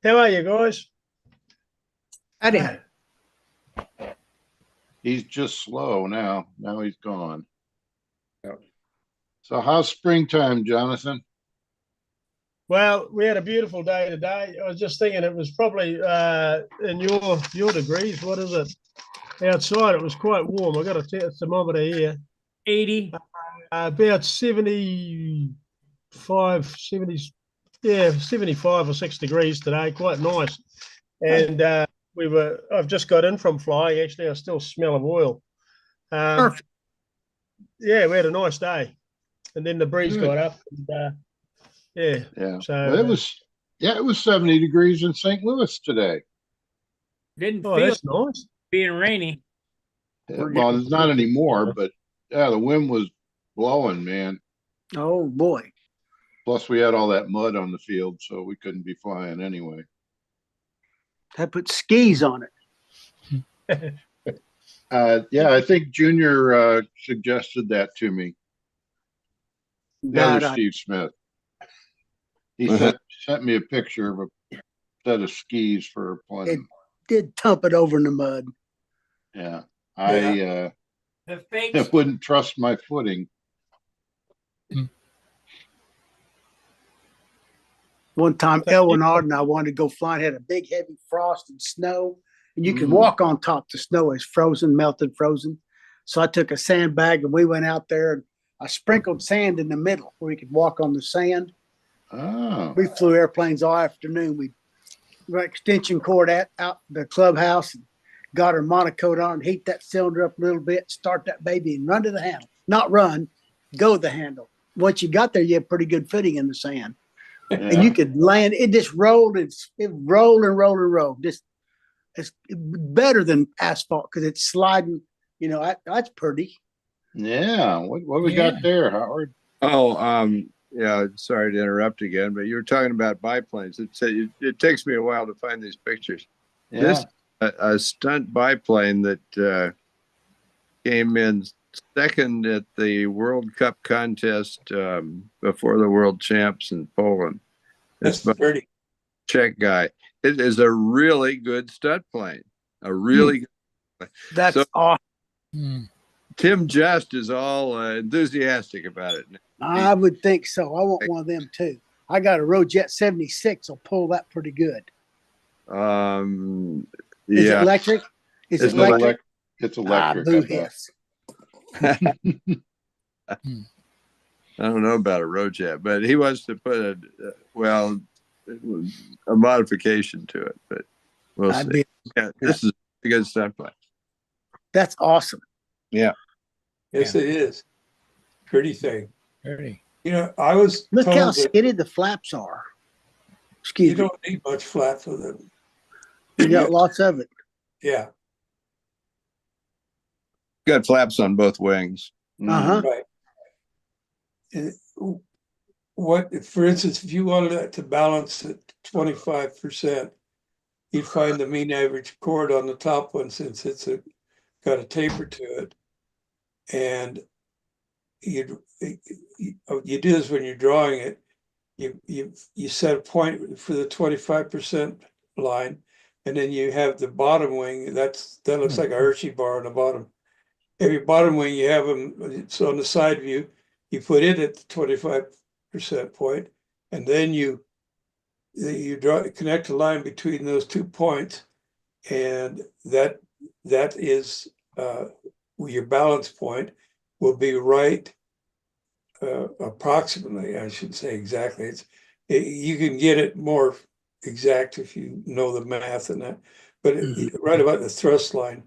How are you guys? Howdy. He's just slow now. Now he's gone. Yep. So how's springtime, Jonathan? Well, we had a beautiful day today. I was just thinking it was probably in your degrees. What is it? Outside, it was quite warm. I got a thermometer here. 80. About 75, 70, yeah, 75 or 6 degrees today. Quite nice. And I've just got in from flying. Actually, I still smell of oil. Perfect. Yeah, we had a nice day. And then the breeze Good. got up. And, yeah. Yeah. So Well, it was 70 degrees in St. Louis today. Didn't oh, feel that's nice. being rainy. Well, it's not anymore, but yeah, the wind was blowing, man. Oh boy. Plus, we had all that mud on the field, so we couldn't be flying anyway. I put skis on it. Yeah, I think Junior suggested that to me. The Bad other Steve Smith. He sent me a picture of a set of skis for It playing. did thump it over in the mud. Yeah, The I fakes. wouldn't trust my footing. One time, Elwinard and I wanted to go flying, had a big, heavy frost and snow, and you could walk on top. The snow is frozen, melted, frozen. So I took a sandbag and we went out there and I sprinkled sand in the middle where we could walk on the sand. Oh, We flew airplanes all afternoon. We ran extension cord out the clubhouse and got our monocoat on, heat that cylinder up a little bit, start that baby and run to the handle. Not run, go to the handle. Once you got there, you had pretty good footing in the sand. And you could land. It just rolled. It rolled and rolled and rolled. Just it's better than asphalt because it's sliding. You know, that's pretty. yeah. What we got there, Howard? Oh, yeah. Sorry to interrupt again, but you were talking about biplanes. It takes me a while to find these pictures. Yeah. This a stunt biplane that came in second at the World Cup contest before the World Champs in Poland. That's pretty. Czech guy. It is a really good stunt plane. A really good plane. That's awesome. Tim Just is all enthusiastic about it. I would think so. I want one of them too. I got a Rojet 76. Will pull that pretty good. Is it electric? Is it electric? It's electric. Boo hiss. I don't know about a Rojet, but he wants to put a modification to it, but we'll see. This is a good stunt plane. That's awesome. Yeah. Yes, it is. Pretty thing. Pretty. You know, I was Look told how that skinny the flaps are. Excuse you me. don't need much flat for them. You got lots of it. Yeah, Got flaps on both wings. Uh-huh. right. And what, for instance, if you wanted it to balance at 25%, you'd find the mean average chord on the top one since it's got a taper to it. And you do this when you're drawing it. You set a point for the 25% line, and then you have the bottom wing. That looks like a Hershey bar on the bottom. Every bottom wing you have them. It's on the side view. You put it at the 25% point, and then you connect a line between those 2 points, and that is your balance point will be right. Approximately, I should say exactly. You can get it more exact if you know the math and that, but right about the thrust line,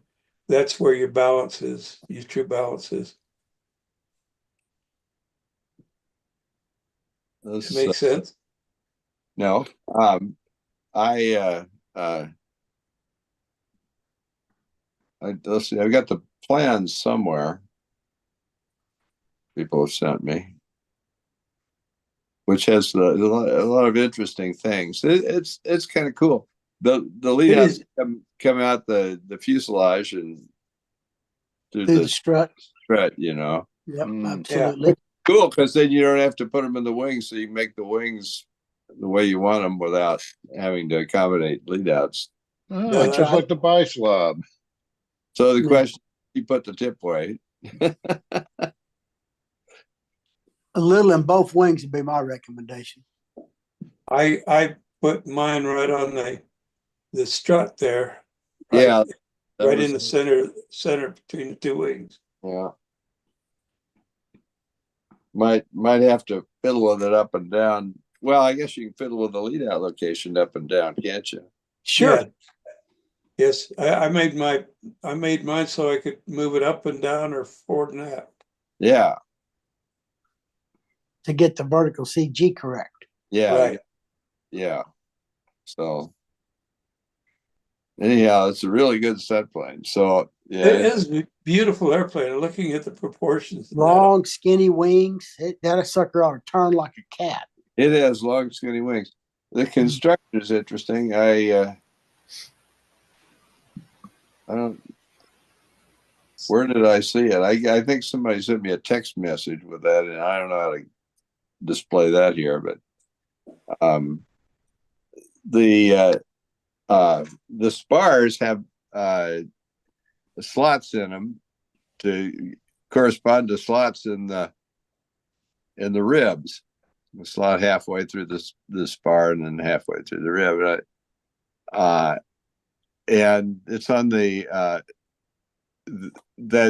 that's where your balance is, your true balance is. Does it make sense? No. Let's see, I've got the plans somewhere. people have sent me, which has a lot of interesting things. It's kind of cool. The lead It outs is. come out the fuselage and do Through the the strut. strut, you know. Yep, Mm. absolutely. Cool, because then you don't have to put them in the wings, so you can make the wings the way you want them without having to accommodate lead outs. Oh, That's just right. like the bislab. So the Yeah. question, you put the tip weight. A little in both wings would be my recommendation. I put mine right on the strut there. Yeah, Right in the center between the two wings. Yeah. Might have to fiddle with it up and down. Well, I guess you can fiddle with the lead out location up and down, can't you? Sure. Yeah. Yes, I made mine so I could move it up and down or forward and aft. Yeah, To get the vertical CG correct. yeah, Right. yeah. So anyhow, it's a really good set plane. So yeah, It is a beautiful airplane. Looking at the proportions. Long, skinny wings. That sucker ought to turn like a cat. it has long, skinny wings. The construction is interesting. I don't. Where did I see it? I think somebody sent me a text message with that, and I don't know how to display that here, but the spars have slots in them to correspond to slots in the ribs. The slot halfway through the spar and then halfway through the rib. And it's on that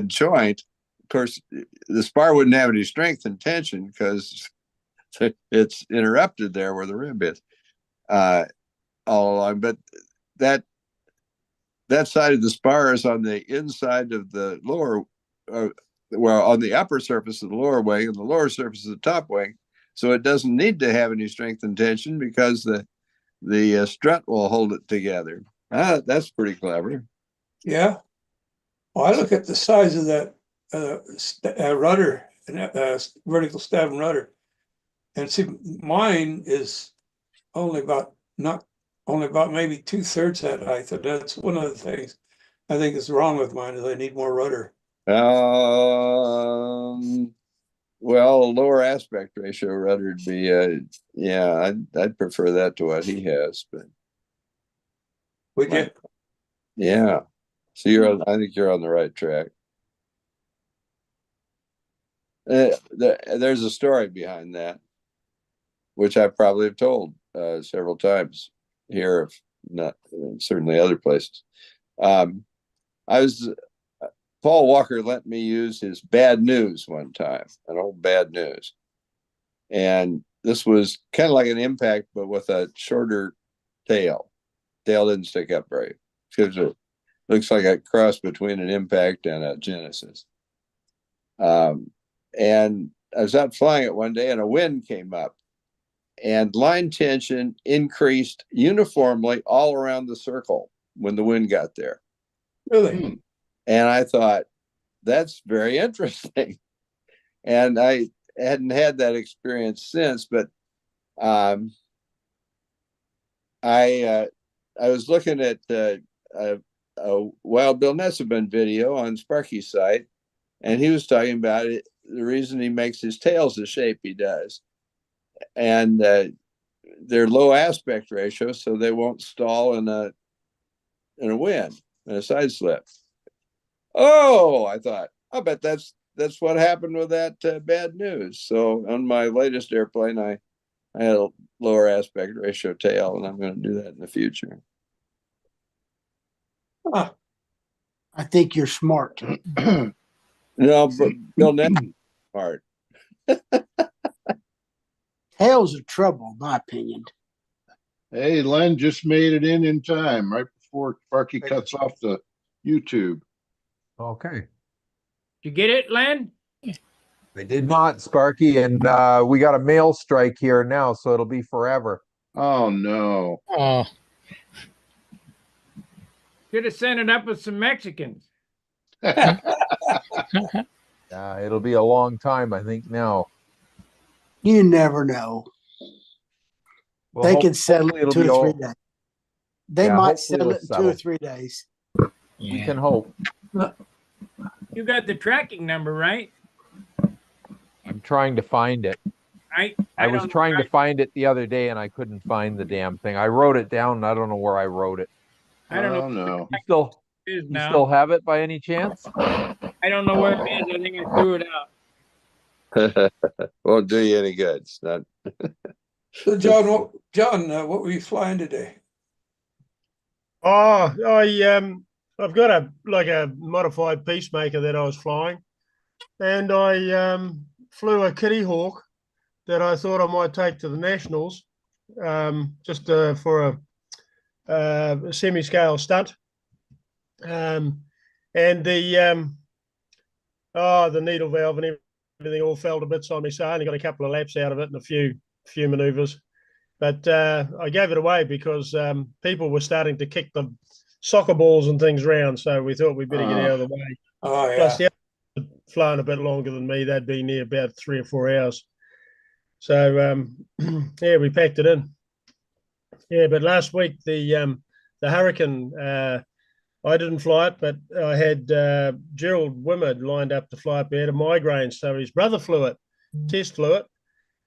joint. Of course, the spar wouldn't have any strength and tension because it's interrupted there where the rib is all along. But that side of the spar is on the inside of the lower, well, on the upper surface of the lower wing and the lower surface of the top wing. So it doesn't need to have any strength and tension because the strut will hold it together. That's pretty clever. Yeah. Well, I look at the size of that rudder, vertical stab and rudder, and see mine is only about maybe 2/3 that height. And that's one of the things I think is wrong with mine is I need more rudder. Well, lower aspect ratio rudder would be yeah, I'd prefer that to what he has, but Would you? yeah. So I think you're on the right track. There's a story behind that, which I probably have told several times here, if not certainly other places. Paul Walker let me use his Bad News one time, an old Bad News. And this was kind of like an Impact, but with a shorter tail. Tail didn't stick up very. It looks like a cross between an Impact and a Genesis. And I was out flying it one day and a wind came up and line tension increased uniformly all around the circle when the wind got there. Really? And I thought, that's very interesting. And I hadn't had that experience since, but I was looking at a Wild Bill Nesbitt video on Sparky's site, and he was talking about it, the reason he makes his tails the shape he does. And they're low aspect ratio, so they won't stall in a wind, in a side slip. Oh, I thought, I bet that's what happened with that Bad News. So on my latest airplane, I had a lower aspect ratio tail, and I'm going to do that in the future. Huh. I think you're smart. No, but Bill Nesbitt's smart. Tails are trouble, in my opinion. Hey, Len just made it in time, right before Sparky cuts off the YouTube. Okay. Did you get it, Len? I did not, Sparky, and we got a mail strike here now, so it'll be forever. Oh no. Oh, Should have sent it up with some Mexicans. It'll be a long time, I think, now. You never know. Well, They can settle hopefully it in it'll 2 be or 3 all. days. They Yeah, might hopefully settle it'll it in 2 or settle. 3 days. We Yeah. can hope. You got the tracking number, right? I'm trying to find it. I was don't- trying to find it the other day and I couldn't find the damn thing. I wrote it down and I don't know where I wrote it. I don't know Oh, no. You still where it is you now. still have it by any chance? I don't know where it is. I think I threw it out. Won't do you any good. It's not. So John, what were you flying today? Oh, I've got a modified Peacemaker that I was flying, and I flew a Kitty Hawk that I thought I might take to the Nationals, just for a semi-scale stunt. And the needle valve and everything all fell to bits on me, so I only got a couple of laps out of it and a few maneuvers. But I gave it away because people were starting to kick the soccer balls and things round, so we thought we'd better get out of the way. Oh, Plus, yeah. the others had flown a bit longer than me. They'd been there about 3 or 4 hours. So yeah, we packed it in. Yeah, but last week the Hurricane, I didn't fly it, but I had Gerald Wimmer lined up to fly it. He had a migraine, so his brother flew it, test flew it,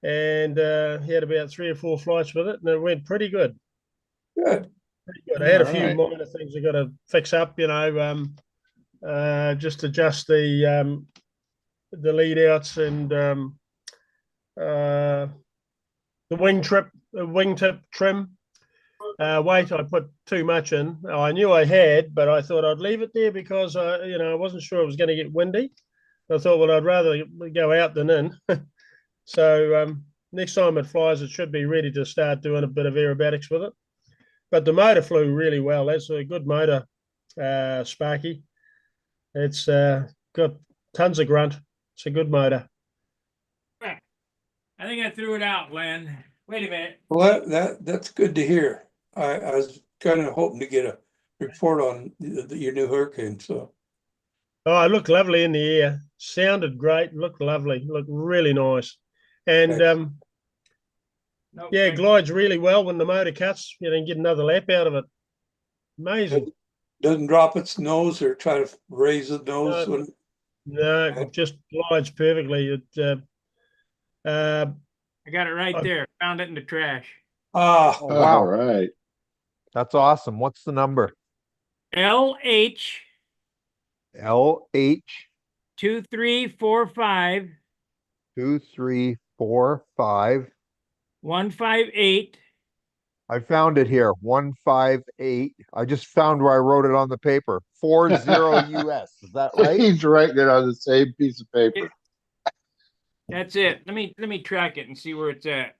and he had about 3 or 4 flights with it, and it went pretty good. Good. Pretty good. I had a All few right. minor things I got to fix up, just adjust the lead outs and the wingtip trim. Weight I put too much in. I knew I had, but I thought I'd leave it there because I wasn't sure it was going to get windy. I thought, well, I'd rather go out than in. So next time it flies, it should be ready to start doing a bit of aerobatics with it. But the motor flew really well. That's a good motor, Sparky. It's got tons of grunt. It's a good motor. I think I threw it out, Len. Wait a minute. Well, that's good to hear. I was kind of hoping to get a report on your new Hurricane. So Oh, it looked lovely in the air. Sounded great. Looked lovely. Looked really nice. And No, yeah, thank- glides really well when the motor cuts. You know, get another lap out of it. Amazing. doesn't drop its nose or try to raise the nose when. No, it just glides perfectly. I got it right I- there. Found it in the trash. Ah, Oh, wow. All right. That's awesome. What's the number? LH LH 2345 2345. 158 I found it here. 158. I just found where I wrote it on the paper. 40 US. Is that right? He's writing it on the same piece of paper. That's it. Let me track it and see where it's at.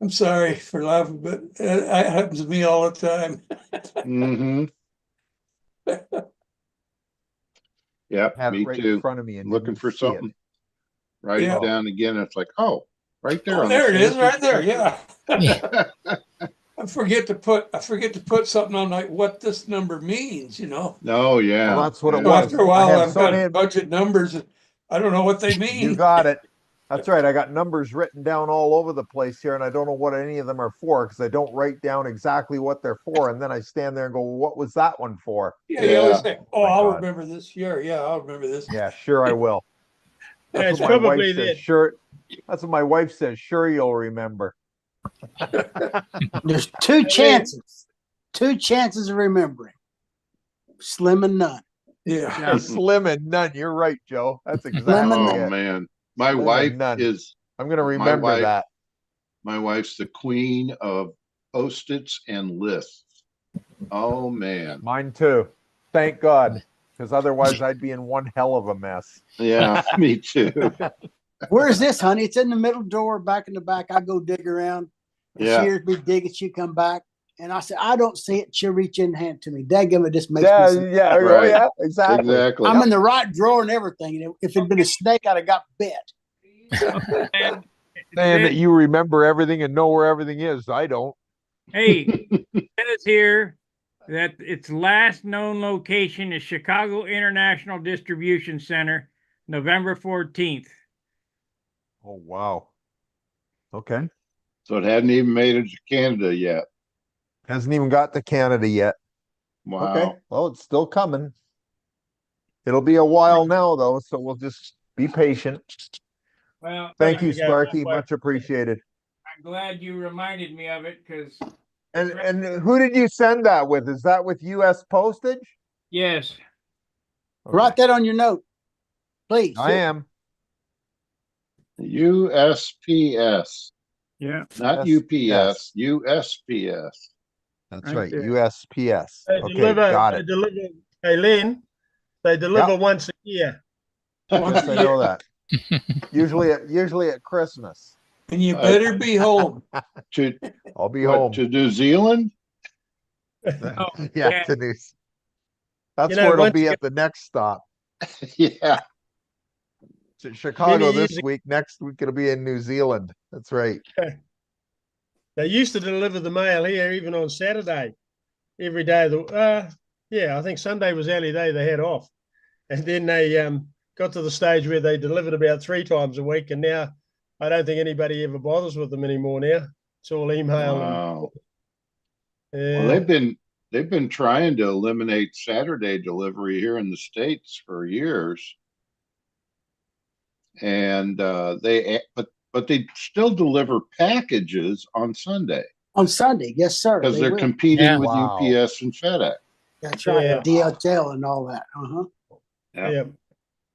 I'm sorry for laughing, but it happens to me all the time. Mm-hmm. Yep, Had me it right in too. front of me and Looking didn't for see it. something. Write Yeah. it down again. It's like, oh, right there. Oh, on the there it same is, right piece there. of Yeah. paper. I forget to put something on like what this number means, Oh, yeah. Well, that's what it So was. after a while, I had I've so got many- budget numbers. And I don't know what they mean. You got it. That's right. I got numbers written down all over the place here, and I don't know what any of them are for because I don't write down exactly what they're for. And then I stand there and go, well, what was that one for? Yeah, you always Yeah. say, "Oh, My I'll God. remember this year." Yeah, I'll remember this. Yeah, sure I will. Yeah, That's it's what my wife probably says. that. Sure. That's what my wife says. Sure, you'll remember. There's two chances of remembering. Slim and none. Yeah. Slim and none. You're right, Joe. That's Lemon exactly Oh, it. man. My Slim and wife none. is, I'm going to my remember wife- that. my wife's the queen of Post-its and lists. Oh, man. Mine too. Thank God. Because otherwise I'd be in one hell of a mess. Yeah, me too. Where's this, honey? It's in the middle drawer, back in the back. I go dig around. And Yeah. she hears me digging. She come back. And I said, I don't see it. She'll reach in and hand it to me. Dadgummit, it just makes Yeah, me sick. yeah, oh, Right. yeah, exactly. Exactly. I'm in the right drawer and everything. And if it'd been a snake, I'd have got bit. And Saying that you remember everything and know where everything is. I don't. hey, it says here that its last known location is Chicago International Distribution Center, November 14th. Oh, wow. Okay. So it hadn't even made it to Canada yet. Hasn't even got to Canada yet. Wow. Okay. Well, it's still coming. It'll be a while now, though, so we'll just be patient. Well, Thank you, you go. Sparky. Much appreciated. I'm glad you reminded me of it because, And who did you send that with? Is that with U.S. postage? yes, Okay. Write that on your note, please. I am. USPS, yeah, not Yes, UPS, yes. USPS. That's Right right. there. USPS. They Okay, deliver. got They it. deliver. Hey, Lynn, they deliver Yep. once a year. Yes, I know that. Usually at Christmas. And you better be home. To I'll be what? home. To New Zealand? Oh, Yeah, yeah. Denise. That's You know, where it'll once be you at the next stop. Yeah. Chicago Many this years week. Next week it'll be in New Zealand. That's right. They used to deliver the mail here even on Saturday, every day. Yeah, I think Sunday was the only day they had off, and then they got to the stage where they delivered about 3 times a week, and now I don't think anybody ever bothers with them anymore. Now it's all email. Wow. And, Well, they've been trying to eliminate Saturday delivery here in the States for years. And but they still deliver packages on Sunday On Sunday, yes, sir. because they they're will. competing Yeah. with Wow. UPS and FedEx. That's right. Yeah. DHL and all that. Uh-huh. Yeah. yeah,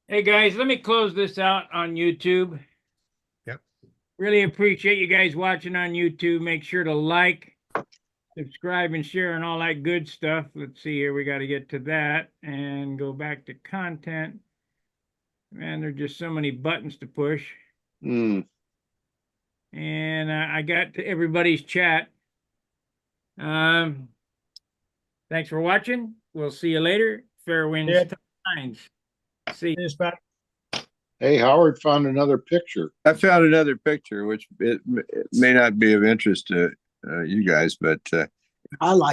Hey guys, let me close this out on YouTube. Yep. Really appreciate you guys watching on YouTube. Make sure to like, subscribe, and share, and all that good stuff. Let's see here. We got to get to that and go back to content. Man, there's just so many buttons to push. Mm. And I got to everybody's chat. Thanks for watching. We'll see you later. Fair winds, Yeah. tough times. See. yes, but Hey, Howard found another picture. I found another picture, which it may not be of interest to you guys, but I like